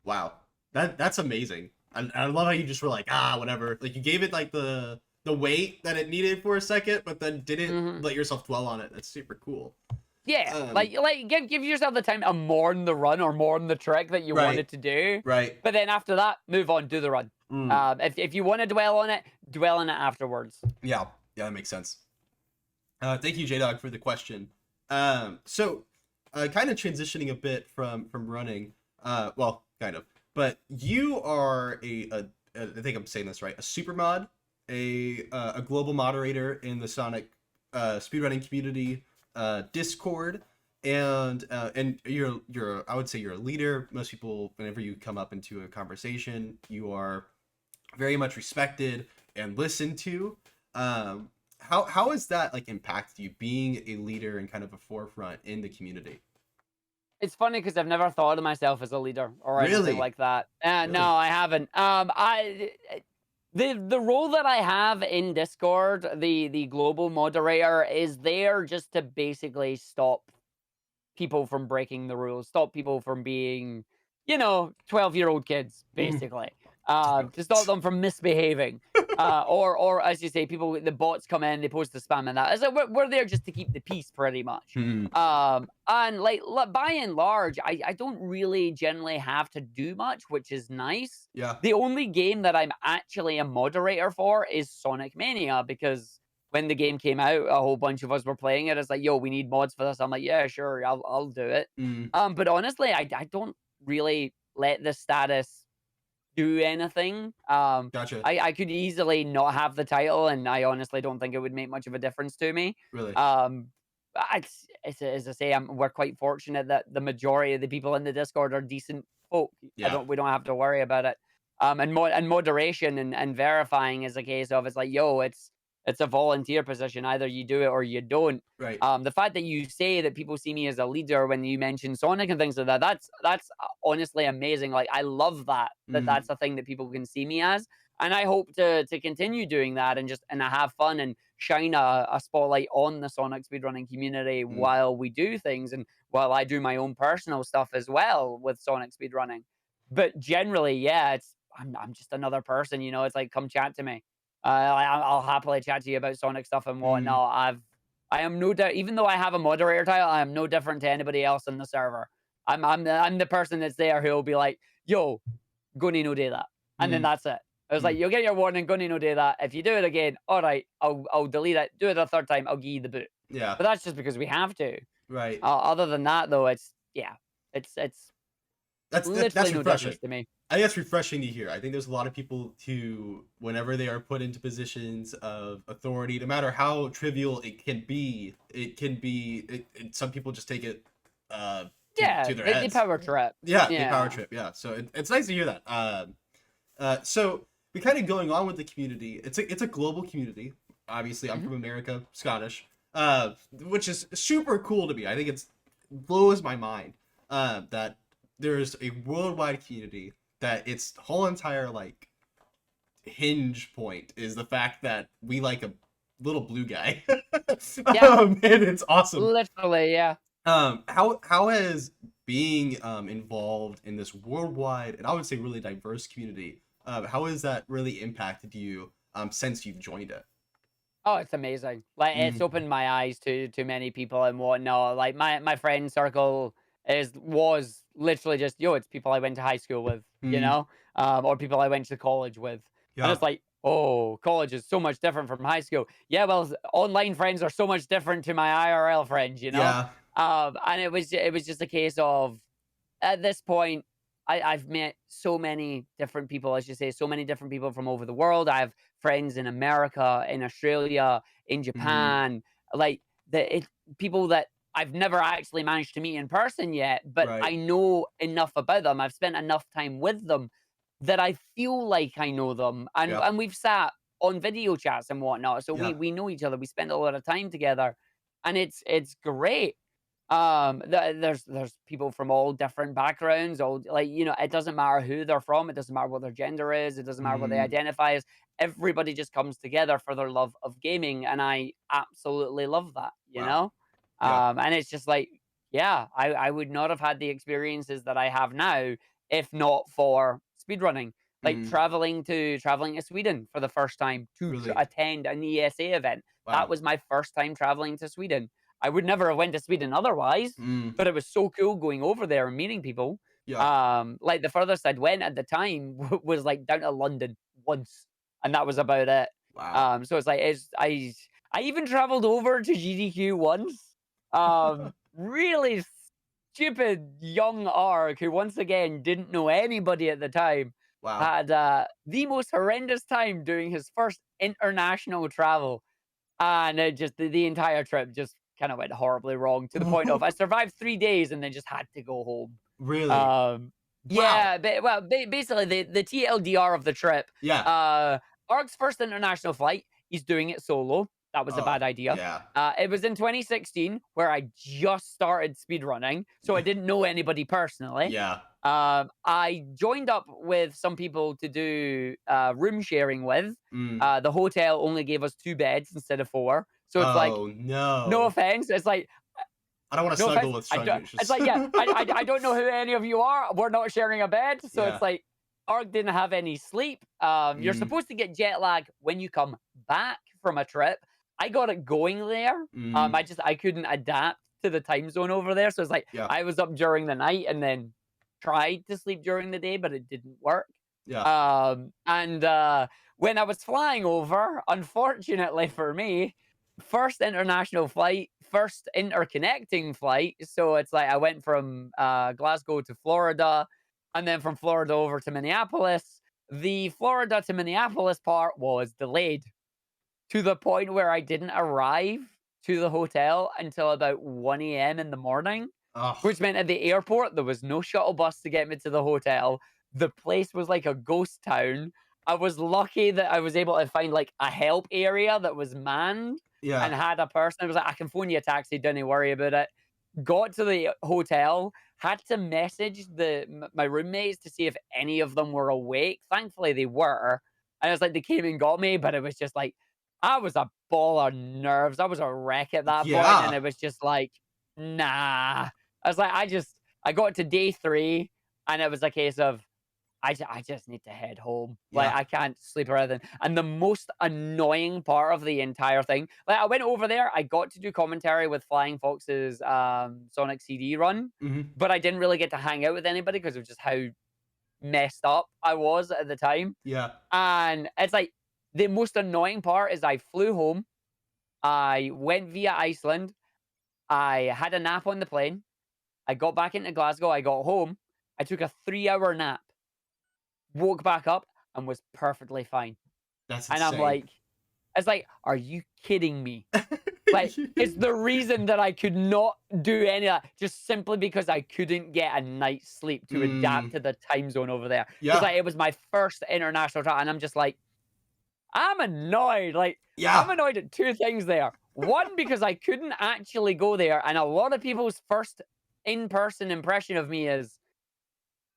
Wow. That's amazing. I love how you just were like, whatever. Like you gave it like the weight that it needed for a second, but then didn't Hmm. let yourself dwell on it. That's super cool. Yeah, Um, give yourself the time to mourn the run or mourn the trick that you right, wanted to do, right. but then after that, move on, do the run. Mm, If you want to dwell on it, dwell on it afterwards. yeah, yeah, that makes sense. Thank you, JDog, for the question. So, kind of transitioning a bit from running. Well, kind of, but you are I think I'm saying this right. A super mod, a global moderator in the Sonic speedrunning community Discord, and you're I would say you're a leader. Most people, whenever you come up into a conversation, you are very much respected and listened to. How has that like impacted you being a leader and kind of a forefront in the community? It's funny because I've never thought of myself as a leader or anything Really? like that. No, Really? I haven't. The role that I have in Discord, the global moderator, is there just to basically stop people from breaking the rules, stop people from being, 12-year-old kids, Mm. basically, to stop them from misbehaving. Or as you say, people, the bots come in, they post the spam and that. It's like we're there just to keep the peace, pretty much. Hmm. And like by and large, I don't really generally have to do much, which is nice. Yeah. The only game that I'm actually a moderator for is Sonic Mania because when the game came out, a whole bunch of us were playing it. It's like, yo, we need mods for this. I'm like, yeah, sure, I'll do it. Mm. But honestly, I don't really let the status do anything. Gotcha. I could easily not have the title, and I honestly don't think it would make much of a difference to me. Really. Um, as I say, we're quite fortunate that the majority of the people in the Discord are decent folk. Yeah. We don't have to worry about it. And moderation and verifying is a case of it's like, yo, it's a volunteer position. Either you do it or you don't. Right. The fact that you say that people see me as a leader when you mention Sonic and things like that, that's honestly amazing. Like I love that Mm. that's a thing that people can see me as, and I hope to continue doing that and just and have fun and shine a spotlight on the Sonic speedrunning community Mm. while we do things and while I do my own personal stuff as well with Sonic speedrunning. But generally, yeah, I'm just another person. It's like come chat to me. I'll happily chat to you about Sonic stuff and Mm. whatnot. I am no doubt, even though I have a moderator title, I am no different to anybody else in the server. I'm the person that's there who'll be like, "Yo, go need no do that," and then Mm. that's it. I was like, Mm. "You'll get your warning, go need no do that. If you do it again, all right, I'll delete it. Do it a third time, I'll give you the boot." Yeah. But that's just because we have to. Right. Other than that, though, it's That's literally no refreshing. difference to me. I think that's refreshing to hear. I think there's a lot of people who, whenever they are put into positions of authority, no matter how trivial it can be, some people just take it Yeah, to their the heads. power trip. Yeah, they power Yeah. trip. Yeah, so it's nice to hear that. So we kind of going on with the community. It's a global community. Obviously, I'm Mhm. from America, Scottish, which is super cool to me. I think it's blows my mind that there's a worldwide community that its whole entire like hinge point is the fact that we like a little blue guy. Yeah, And it's awesome. literally, yeah. How has being involved in this worldwide and I would say really diverse community, how has that really impacted you since you've joined it? Oh, it's amazing. Like it's Mm. opened my eyes to many people and whatnot. Like my friend circle was literally just it's people I went to high school with, Mm. or people I went to college with, and Yeah. it's like, oh, college is so much different from high school. Yeah, well, online friends are so much different to my IRL friends. Yeah. And it was just a case of at this point, I've met so many different people, as you say, so many different people from over the world. I have friends in America, in Australia, in Mm. Japan, like people that I've never actually managed to meet in person yet, but Right. I know enough about them. I've spent enough time with them that I feel like I know them, and Yeah. and we've sat on video chats and whatnot, so we Yeah. we know each other. We spend a lot of time together, and it's great. There's people from all different backgrounds, all like it doesn't matter who they're from, it doesn't matter what their gender is, it doesn't matter what they Mm. identify as. Everybody just comes together for their love of gaming, and I absolutely love that. Wow. Yeah. And it's just like, yeah, I would not have had the experiences that I have now if not for speedrunning. Like Mm. traveling to Sweden for the first time to Really. attend an ESA event. That Wow. was my first time traveling to Sweden. I would never have went to Sweden otherwise, Mm. but it was so cool going over there and meeting people. Yeah. Like the furthest I'd went at the time was like down to London once, and that was about it. Wow. So it's like I even traveled over to GDQ once. Really stupid young Arg who once again didn't know anybody at the time Wow. had the most horrendous time doing his first international travel, and it just the entire trip just kind of went horribly wrong to the point of I survived 3 days and then just had to go home. Really? Um, Wow. Yeah, basically the TLDR of the trip. Yeah. Arg's first international flight, he's doing it solo. That was a bad idea. Yeah. It was in 2016 where I just started speedrunning, so I didn't know anybody personally. Yeah. I joined up with some people to do room sharing with. Mm. The hotel only gave us 2 beds instead of 4. So it's like, Oh, no no. offense. It's like, I don't wanna no snuggle offense. with I don't. strangers. It's like, yeah, I don't know who any of you are. We're not sharing a bed, so Yeah. it's like Arg didn't have any sleep. You're Mm. supposed to get jet lag when you come back from a trip. I got it going there. Mm. I couldn't adapt to the time zone over there, so it's like Yeah. I was up during the night and then tried to sleep during the day, but it didn't work. Yeah. And when I was flying over, unfortunately for me, first international flight, first interconnecting flight. So it's like I went from Glasgow to Florida, and then from Florida over to Minneapolis. The Florida to Minneapolis part was delayed to the point where I didn't arrive to the hotel until about 1 a.m. in the morning, Oh. which meant at the airport there was no shuttle bus to get me to the hotel. The place was like a ghost town. I was lucky that I was able to find like a help area that was manned and Yeah. had a person. I was like, I can phone you a taxi, don't worry about it. Got to the hotel, had to message my roommates to see if any of them were awake. Thankfully, they were. And it's like they came and got me, but it was just like I was a ball of nerves. I was a wreck at that point, and Yeah. it was just like, nah. I was like, I got to day 3, and it was a case of I just need to head home. Like, Yeah. I can't sleep or anything. And the most annoying part of the entire thing, like, I went over there, I got to do commentary with Flying Fox's Sonic CD run, Mhm. but I didn't really get to hang out with anybody because of just how messed up I was at the time. Yeah. And it's like the most annoying part is I flew home, I went via Iceland, I had a nap on the plane, I got back into Glasgow, I got home, I took a 3-hour nap, woke back up, and was perfectly fine. That's And I'm insane. like, it's like, are you kidding me? Like, it's the reason that I could not do any of that, just simply because I couldn't get a night's sleep to adapt Mm. to the time zone over there. Because Yeah. like it was my first international travel, and I'm just like, I'm annoyed. Like, I'm Yeah. annoyed at 2 things there. One, because I couldn't actually go there, and a lot of people's first in-person impression of me is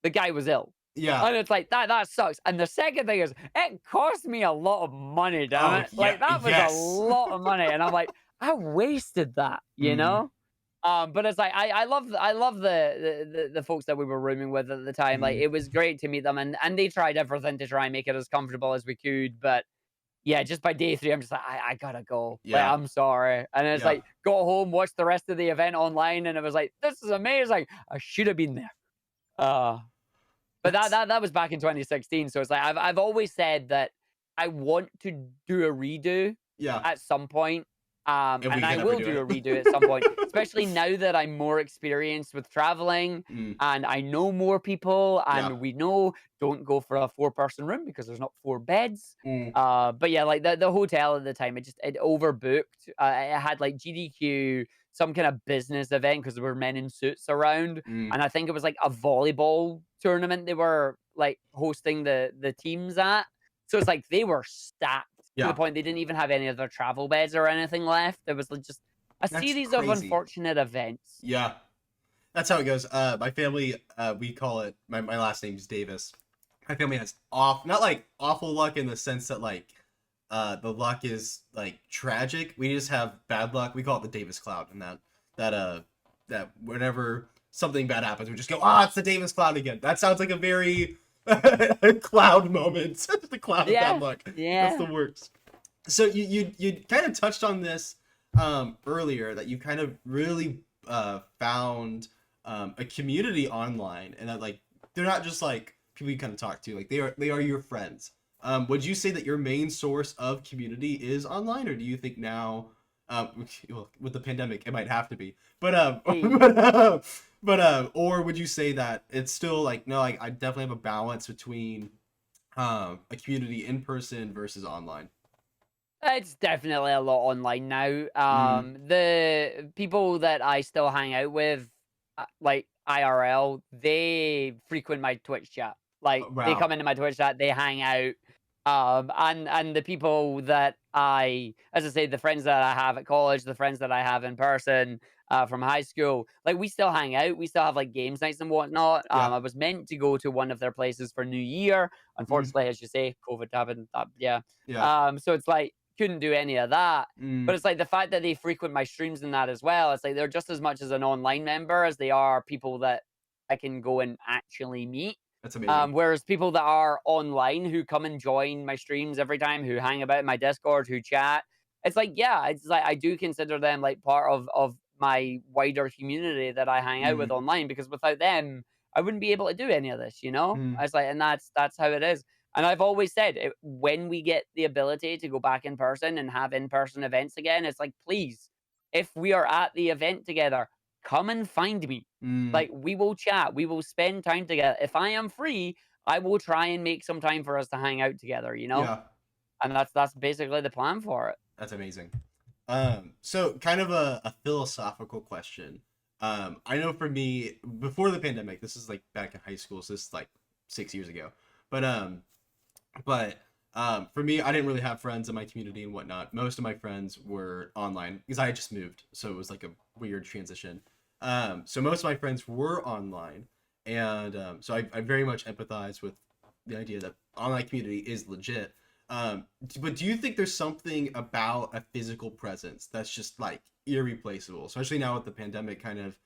the guy was ill. Yeah. And it's like that sucks. And the second thing is it cost me a lot of money, damn Oh, it. yeah. Like that was a Yes. lot of money. And I'm like, I wasted that, you Mhm. know? But it's like I love the folks that we were rooming with at the time. Like Mhm. it was great to meet them, and they tried everything to try and make it as comfortable as we could. But yeah, just by day 3, I'm just like, I gotta go. Like, Yeah. I'm sorry. And it's Yeah. like, go home, watch the rest of the event online, and it was like, this is amazing. I should have been there. Uh but that That's that that was back in 2016. So it's like I've always said that I want to do a redo yeah. at some point. If we And I can ever will do do a it. redo at some point, especially now that I'm more experienced with traveling Mm. and I know more people Yeah. and we know don't go for a 4-person room because there's not 4 beds. Mm. But yeah, like the hotel at the time, it overbooked. It had like GDQ, some kind of business event because there were men in suits around, Mm. and I think it was like a volleyball tournament they were like hosting the teams at. So it's like they were stacked to the Yeah. point they didn't even have any of their travel beds or anything left. There was like just a That's series of crazy. unfortunate events. Yeah. That's how it goes. My family, we call it, my last name's Davis. My family has not like awful luck in the sense that like, the luck is like tragic. We just have bad luck. We call it the Davis cloud, and that whenever something bad happens, we just go, it's the Davis cloud again. That sounds like a very cloud moment. The cloud of bad Yeah, luck. That's the yeah. worst. So you kind of touched on this earlier, that you kind of really found a community online, and that like they're not just like people you kind of talk to, like they are your friends. Would you say that your main source of community is online, or do you think now, well, with the pandemic, it might have to be, but Hey. or would you say that it's still like, no, like I definitely have a balance between a community in person versus online? It's definitely a lot online now. Mm, The people that I still hang out with, like IRL, they frequent my Twitch chat. Like they Wow. come into my Twitch chat, they hang out. And the people that as I say, the friends that I have at college, the friends that I have in person, from high school, like we still hang out. We still have like games nights and whatnot. Yeah. I was meant to go to one of their places for New Year. Mm, Unfortunately, as you say, COVID happened. Yeah. yeah. So it's like couldn't do any of that. But Mm, it's like the fact that they frequent my streams and that as well. It's like they're just as much as an online member as they are people that I can go and actually meet. that's amazing. Whereas people that are online who come and join my streams every time, who hang about in my Discord, who chat, it's like, yeah, it's like I do consider them like part of my wider community that I hang out with Mm, online because without them, I wouldn't be able to do any of this, you know? mm, It's like, and that's how it is. And I've always said when we get the ability to go back in person and have in person events again, it's like, please, if we are at the event together, come and find me. mm, Like, we will chat, we will spend time together. If I am free, I will try and make some time for us to hang out together, you know? yeah. And that's basically the plan for it. That's amazing. So kind of a philosophical question. I know for me, before the pandemic, this is like back in high school, so this is like 6 years ago. But for me, I didn't really have friends in my community and whatnot. Most of my friends were online because I had just moved, so it was like a weird transition. So most of my friends were online, and so I very much empathize with the idea that online community is legit. But do you think there's something about a physical presence that's just like irreplaceable, especially now with the pandemic kind of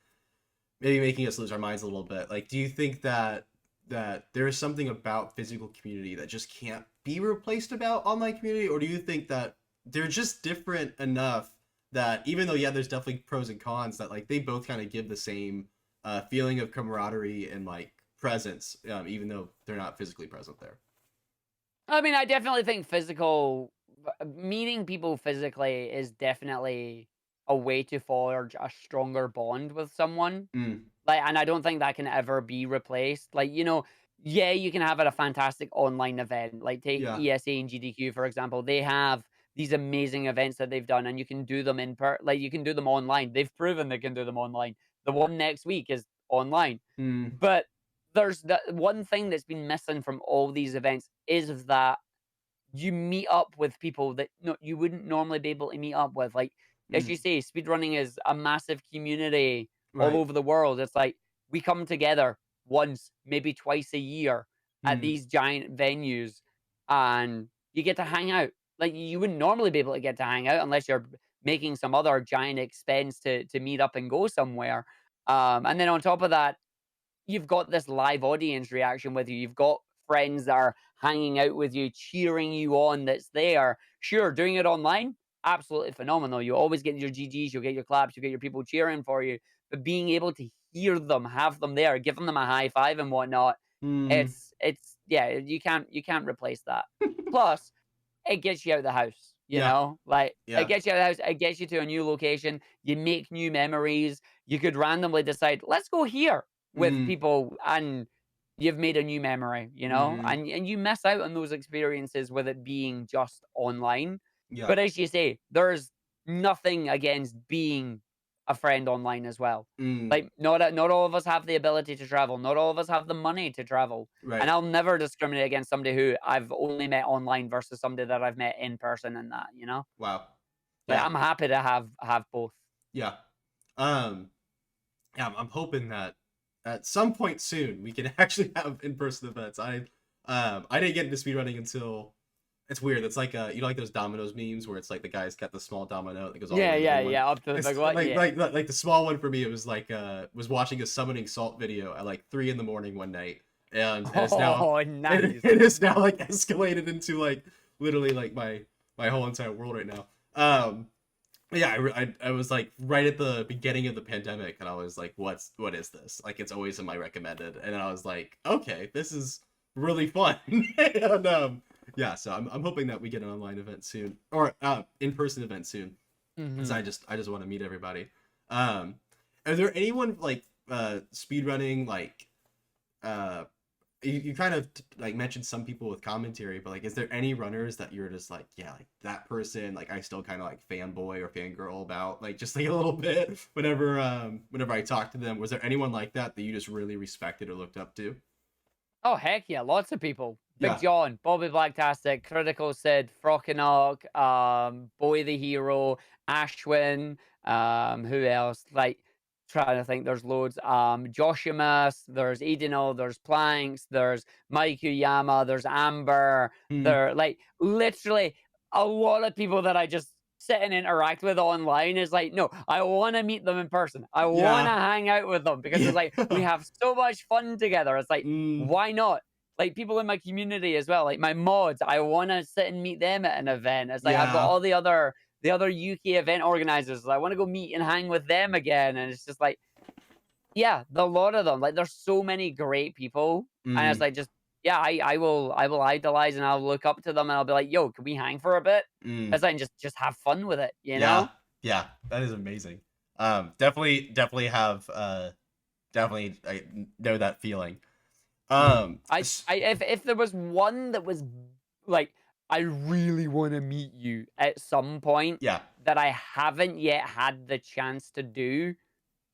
maybe making us lose our minds a little bit? Like, do you think that there is something about physical community that just can't be replaced about online community, or do you think that they're just different enough that even though yeah, there's definitely pros and cons that like they both kind of give the same feeling of camaraderie and like presence, even though they're not physically present there? I mean, I definitely think meeting people physically is definitely a way to forge a stronger bond with someone. Mm, Like, and I don't think that can ever be replaced. Like, yeah, you can have it a fantastic online event. Like, take yeah. ESA and GDQ, for example. They have these amazing events that they've done, and you can do them like, you can do them online. They've proven they can do them online. The one next week is online. Mm, But there's that one thing that's been missing from all these events is that you meet up with people that no, you wouldn't normally be able to meet up with. Like, as you mm, say, speedrunning is a massive community all right. over the world. It's like we come together once, maybe twice a year at Mm, these giant venues and you get to hang out. Like you wouldn't normally be able to get to hang out unless you're making some other giant expense to meet up and go somewhere. And then on top of that, you've got this live audience reaction with you. You've got friends that are hanging out with you, cheering you on that's there. Sure, doing it online, absolutely phenomenal. You always get your GGs, you'll get your claps, you'll get your people cheering for you. But being able to hear them, have them there, giving them a high five and whatnot, mm, it's yeah, you can't replace that. Plus, it gets you out of the house, yeah. like it Yeah. gets you out of the house, it gets you to a new location, you make new memories, you could randomly decide, let's go here with Mm, people, and you've made a new memory, mm, and you miss out on those experiences with it being just online. yeah. But as you say, there's nothing against being a friend online as well. Mm, Like not all of us have the ability to travel, not all of us have the money to travel. And right. I'll never discriminate against somebody who I've only met online versus somebody that I've met in person and that. Wow. Like Yeah. I'm happy to have both. Yeah. Um, yeah, I'm hoping that at some point soon we can actually have in-person events. I didn't get into speedrunning until it's weird. It's like like those dominoes memes where it's like the guy's got the small domino that goes all the Yeah, way to the yeah, big one. yeah. Up to the It's big one. Yeah. like the small one for me. It was like was watching a summoning salt video at like 3 in the morning one night, and it's now Oh, nice. it is now like escalated into like literally like my whole entire world right now. Yeah, I was like right at the beginning of the pandemic, and I was like, what is this? Like, it's always in my recommended, and then I was like, okay, this is really fun. And yeah, so I'm hoping that we get an online event soon, or in person event soon, because Hmm. I just want to meet everybody. Um, are there anyone like speed running like uh you kind of like mentioned some people with commentary, but like, is there any runners that you're just like, yeah, like that person, like I still kind of like fanboy or fangirl about, like just like a little bit whenever I talk to them? Was there anyone like that that you just really respected or looked up to? Oh heck yeah, lots of people. Big Yeah. John, Bobby Blacktastic, Critical Sid, Frock and Arg, Boy the Hero, Ashwin, who else? Like trying to think, there's loads. Joshimus, there's Edino, there's Planks, there's Mike Uyama, there's Amber, Mm, there like literally a lot of people that I just sit and interact with online is like, no, I want to meet them in person. I want to yeah. hang out with them because it's like we Yeah. have so much fun together. It's like, Mm, why not? Like people in my community as well, like my mods, I want to sit and meet them at an event. It's like I've got yeah. all the other UK event organizers. I want to go meet and hang with them again. And it's just like, yeah, the lot of them. Like there's so many great people. And it's Mm, like just yeah, I will idolize and I'll look up to them and I'll be like, yo, can we hang for a bit? mm. It's like just have fun with it, you Yeah. know? Yeah. That is amazing. Definitely have definitely I know that feeling. Mhm. Um, I if there was one that was like, I really want to meet you at some point yeah. that I haven't yet had the chance to do,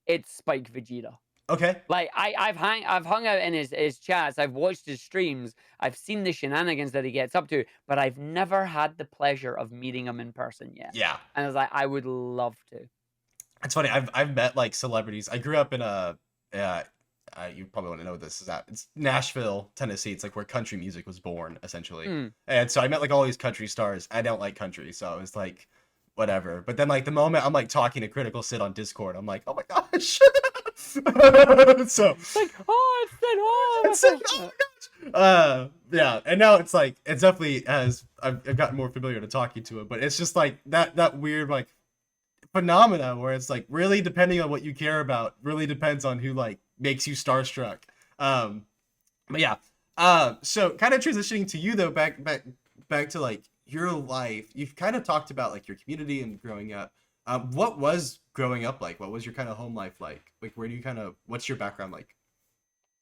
it's Spike Vegeta. Okay. Like I've hung out in his chats, I've watched his streams, I've seen the shenanigans that he gets up to, but I've never had the pleasure of meeting him in person yet. Yeah. And I was like, I would love to. It's funny. I've met like celebrities. I grew up in a you probably want to know what this is at. It's Nashville, Tennessee. It's like where country music was born, essentially. Mm. And so I met like all these country stars. I don't like country, so I was like, whatever. But then like the moment I'm like talking to Critical Sid on Discord, I'm like, oh my gosh. So It's like, oh, it's that it's like, oh my gosh. Yeah, and now it's like it's definitely as I've gotten more familiar to talking to him, but it's just like that weird like phenomena where it's like really depending on what you care about really depends on who like makes you starstruck. um but yeah, so kind of transitioning to you though, back to like your life. You've kind of talked about like your community and growing up. What was growing up like? What was your kind of home life like where do you kind of what's your background like?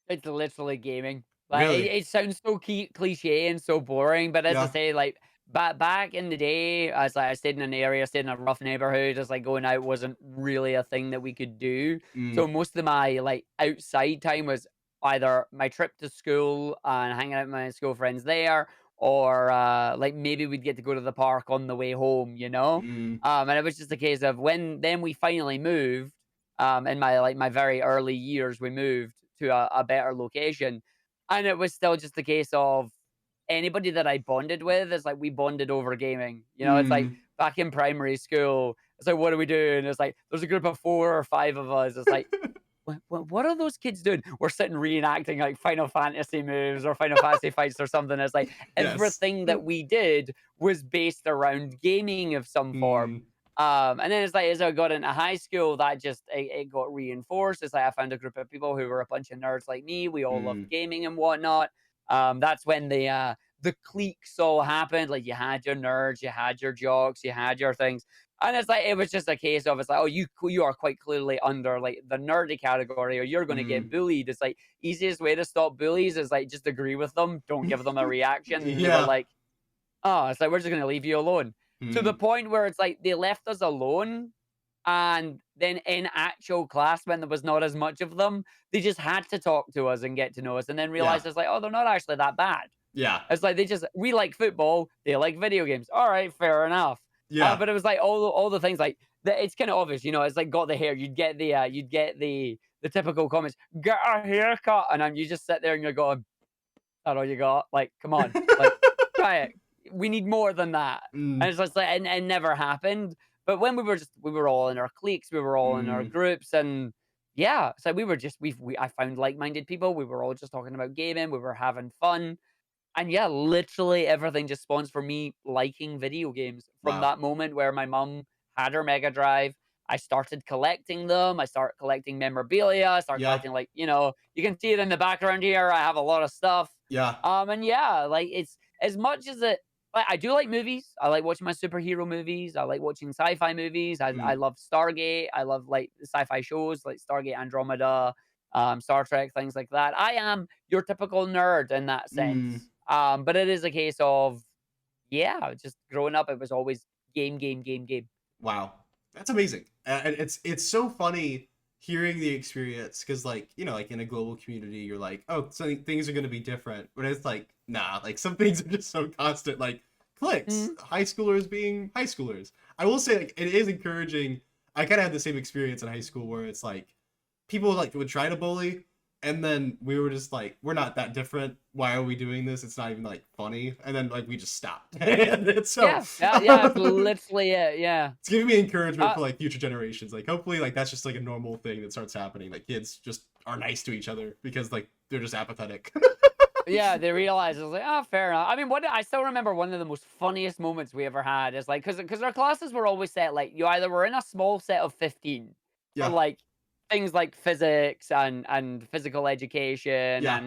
It's literally gaming. Like Really? it sounds so cliche and so boring, but as I Yeah. say, like back in the day, I was like I stayed in an area, stayed in a rough neighborhood. It's like going out wasn't really a thing that we could do. Mm, So most of my like outside time was either my trip to school and hanging out with my school friends there, or like maybe we'd get to go to the park on the way home, you know. mm, And it was just a case of when then we finally moved in my like my very early years, we moved to a better location, and it was still just a case of anybody that I bonded with is like we bonded over gaming. You know, it's like mm. back in primary school. It's like, what are we doing? It's like there's a group of 4 or 5 of us. It's like, what are those kids doing? We're sitting reenacting like Final Fantasy moves or Final Fantasy fights or something. It's like Yes. everything that we did was based around gaming of some form. Mm, And then it's like as I got into high school, that just it got reinforced. It's like I found a group of people who were a bunch of nerds like me. We all loved mm. gaming and whatnot. That's when the cliques all happened. Like you had your nerds, you had your jocks, you had your things. And it's like it was just a case of it's like, oh, you are quite clearly under like the nerdy category, or you're going to get Mm. bullied. It's like easiest way to stop bullies is like just agree with them, don't give them a reaction. And they were Yeah. like, oh, it's like we're just going to leave you alone, to the Mm. point where it's like they left us alone. And then in actual class, when there was not as much of them, they just had to talk to us and get to know us, and then Yeah. realize it's like, oh, they're not actually that bad. Yeah. It's like we like football, they like video games. All right, fair enough. Yeah. But it was like all the things like that. It's kind of obvious, you know. It's like got the hair. You'd get the typical comments. Get a haircut, and you just sit there and you're going, "That all you got? Like, come on, like try it. We need more than that." And Mm, it's just like it never happened. But when we were all in our cliques, we were all in our mm. groups, and yeah, so we were just I found like-minded people. We were all just talking about gaming. We were having fun, and yeah, literally everything just spawns for me liking video games from Wow. that moment where my mum had her Mega Drive. I started collecting them. I started collecting memorabilia. I started Yeah. collecting like, you know, you can see it in the background here. I have a lot of stuff. Yeah. And yeah, like it's as much as it like I do like movies. I like watching my superhero movies. I like watching sci-fi movies. I Mm. love Stargate. I love like sci-fi shows like Stargate Andromeda. Star Trek, things like that. I am your typical nerd in that Mm, sense. But it is a case of, yeah, just growing up, it was always game, game, game, game. wow, that's amazing. And it's so funny hearing the experience because, like, like in a global community, you're like, oh, so things are gonna be different, but it's like, nah, like some things are just so constant, like clicks, Mm, high schoolers being high schoolers. I will say, like, it is encouraging. I kind of had the same experience in high school where it's like people like would try to bully, and then we were just like, we're not that different, why are we doing this? It's not even like funny, and then like we just stopped. And it's so yeah, yeah, yeah. That's literally it. Yeah. it's giving me encouragement Uh, for like future generations. Like hopefully like that's just like a normal thing that starts happening. Like kids just are nice to each other because like they're just apathetic. Yeah, they realized, I was like, oh, fair enough. I mean, what I still remember one of the most funniest moments we ever had is like, because our classes were always set like you either were in a small set of 15 for Yeah. like things like physics and physical education Yeah.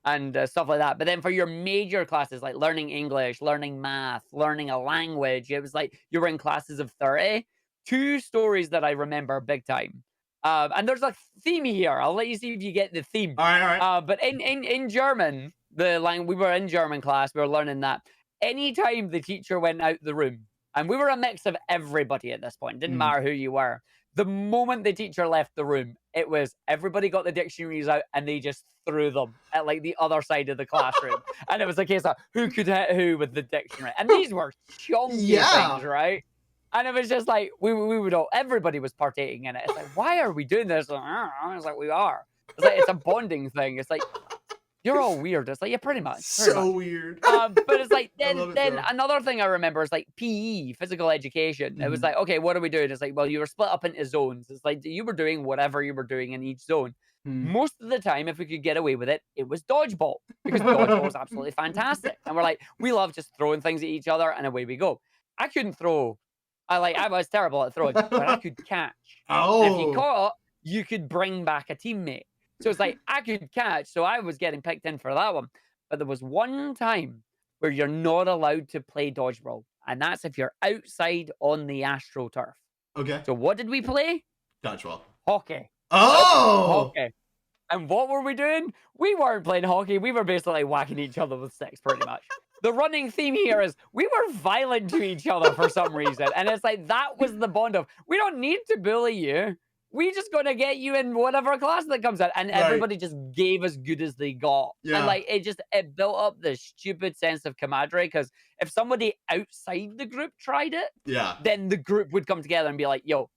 and stuff like that. But then for your major classes like learning English, learning math, learning a language, it was like you were in classes of 30. Two stories that I remember big time. And there's a theme here. I'll let you see if you get the theme. All right. All right. But in German, the we were in German class, we were learning that anytime the teacher went out the room, and we were a mix of everybody at this point, didn't Mm. matter who you were. The moment the teacher left the room, it was everybody got the dictionaries out and they just threw them at like the other side of the classroom. And it was a case of who could hit who with the dictionary. And these were chunky Yeah. things, right? And it was just like we would all everybody was partaking in it. It's like, why are we doing this? Like, I don't know. It's like we are. It's like it's a bonding thing. It's like you're all weird. It's like, yeah, pretty much, pretty So much. weird. But it's like I then love it then though. another thing I remember is like PE, physical education. It was Mhm. like, okay, what are we doing? It's like, well, you were split up into zones. It's like you were doing whatever you were doing in each zone. Mm. Most of the time, if we could get away with it, it was dodgeball because dodgeball is absolutely fantastic. And we're like, we love just throwing things at each other and away we go. I couldn't throw. I was terrible at throwing, but I could catch. And if you Oh. caught, you could bring back a teammate. So it's like I could catch, so I was getting picked in for that one. But there was one time where you're not allowed to play dodgeball, and that's if you're outside on the AstroTurf. Okay. So what did we play? Dodgeball. Hockey. Oh. Hockey. And what were we doing? We weren't playing hockey. We were basically whacking each other with sticks, pretty much. The running theme here is we were violent to each other for some reason. And it's like that was the bond of we don't need to bully you. We just gonna get you in whatever class that comes out. And Right. everybody just gave as good as they got. And Yeah. like it built up this stupid sense of camaraderie because if somebody outside the group tried it, Yeah. then the group would come together and be like, yo,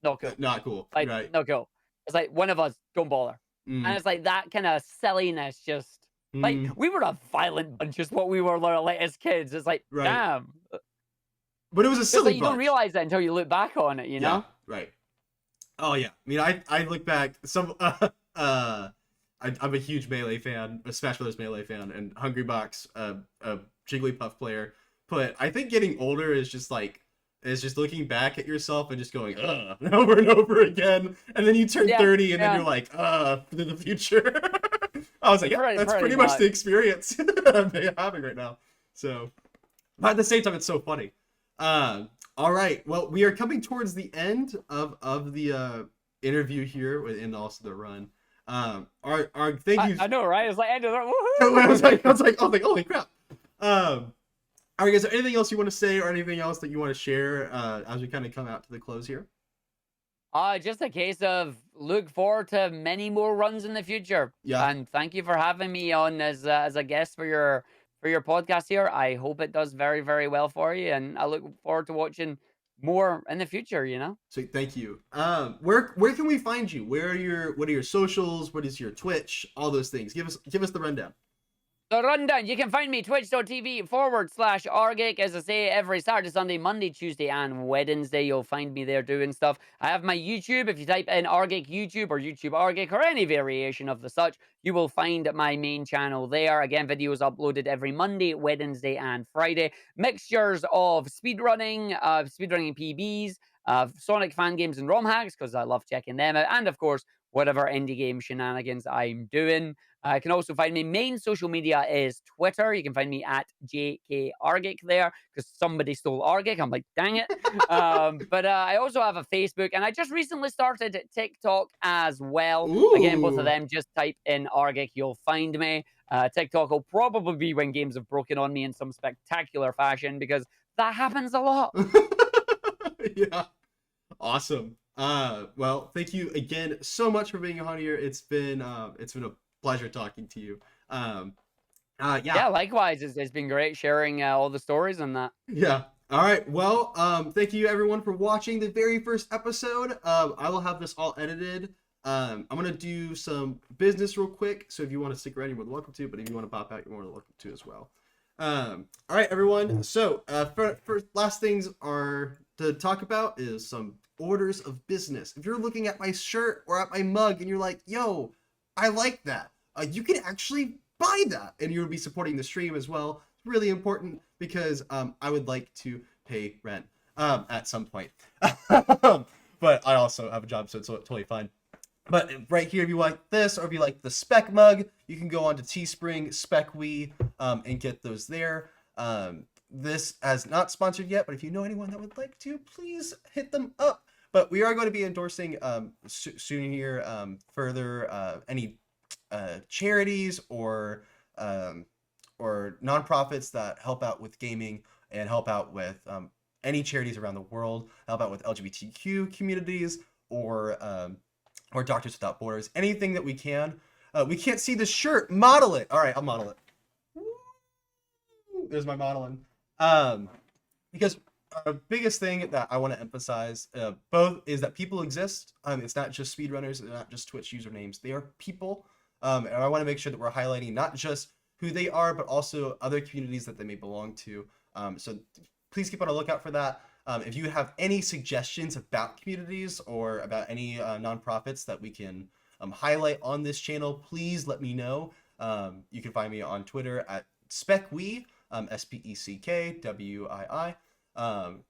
not cool. Not cool. Like, Right. no cool. It's like one of us, don't bother. And Mm. it's like that kind of silliness just like Mm. we were a violent bunch, is what we were like as kids. It's like, Right. damn. But it was a It's silly like you don't bunch. realize that until you look back on it, you Yeah. know? Right. Oh yeah. I mean, I look back. I'm a huge Melee fan, a Smash Brothers Melee fan, and Hungry Box, a Jigglypuff player. But I think getting older is just looking back at yourself and just going, over and over again. And then you turn Yeah, 30 and then yeah. you're like, for the future. I was like, yeah, that's Pretty pretty much much. the experience that I'm having right now. So, but at the same time, it's so funny. All right. Well, we are coming towards the end of the interview here and also the run. Arg, thank you. I know, right? It's like end of the I was like, holy crap. Arg, is there anything else you want to say or anything else that you want to share as we kind of come out to the close here? Just a case of look forward to many more runs in the future. Yeah. And thank you for having me on as a guest for your podcast here. I hope it does very, very well for you, and I look forward to watching more in the future, you know? So thank you. Where can we find you? What are your socials? What is your Twitch? All those things. Give us the rundown. The rundown. You can find me twitch.tv/Argick. As I say, every Saturday, Sunday, Monday, Tuesday, and Wednesday, you'll find me there doing stuff. I have my YouTube. If you type in Argick YouTube or YouTube Argick or any variation of the such, you will find my main channel there. Again, videos uploaded every Monday, Wednesday, and Friday. Mixtures of speedrunning PBs, Sonic fan games and ROM hacks, because I love checking them out. And of course, whatever indie game shenanigans I'm doing. You can also find me. Main social media is Twitter. You can find me at JK Argick there because somebody stole Argick. I'm like, dang it. But I also have a Facebook, and I just recently started TikTok as well. Again, both of Ooh. them, just type in Argick, you'll find me. TikTok will probably be when games have broken on me in some spectacular fashion because that happens a lot. Yeah. Awesome. Well, thank you again so much for being on here. It's been a pleasure talking to you. Yeah. Yeah, likewise. It's been great sharing all the stories and that. Yeah. All right. Well, thank you everyone for watching the very first episode. I will have this all edited. I'm gonna do some business real quick. So if you want to stick around, you're more than welcome to. But if you want to pop out, you're more than welcome to as well. All right, everyone. So for last things are to talk about is some orders of business. If you're looking at my shirt or at my mug and you're like, "Yo, I like that," you can actually buy that, and you would be supporting the stream as well. It's really important because I would like to pay rent at some point, but I also have a job, so it's totally fine. But right here, if you like this, or if you like the Speck mug, you can go on to Teespring, SpeckWe, and get those there. This has not sponsored yet, but if you know anyone that would like to, please hit them up. But we are going to be endorsing soon here further any charities or nonprofits that help out with gaming and help out with any charities around the world, help out with LGBTQ communities or Doctors Without Borders, anything that we can. We can't see the shirt. Model it. All right, I'll model it. Woo! There's my modeling. Because our biggest thing that I want to emphasize both is that people exist. It's not just speedrunners. They're not just Twitch usernames. They are people. And I want to make sure that we're highlighting not just who they are, but also other communities that they may belong to. So please keep on a lookout for that. If you have any suggestions about communities or about any nonprofits that we can highlight on this channel, please let me know. You can find me on Twitter at SpeckWii, SPECKWII.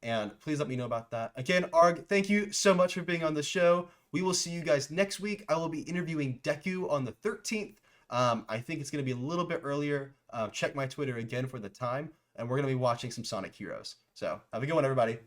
And please let me know about that. Again, Arg, thank you so much for being on the show. We will see you guys next week. I will be interviewing Deku on the 13th. I think it's going to be a little bit earlier. Check my Twitter again for the time. And we're going to be watching some Sonic Heroes. So have a good one, everybody.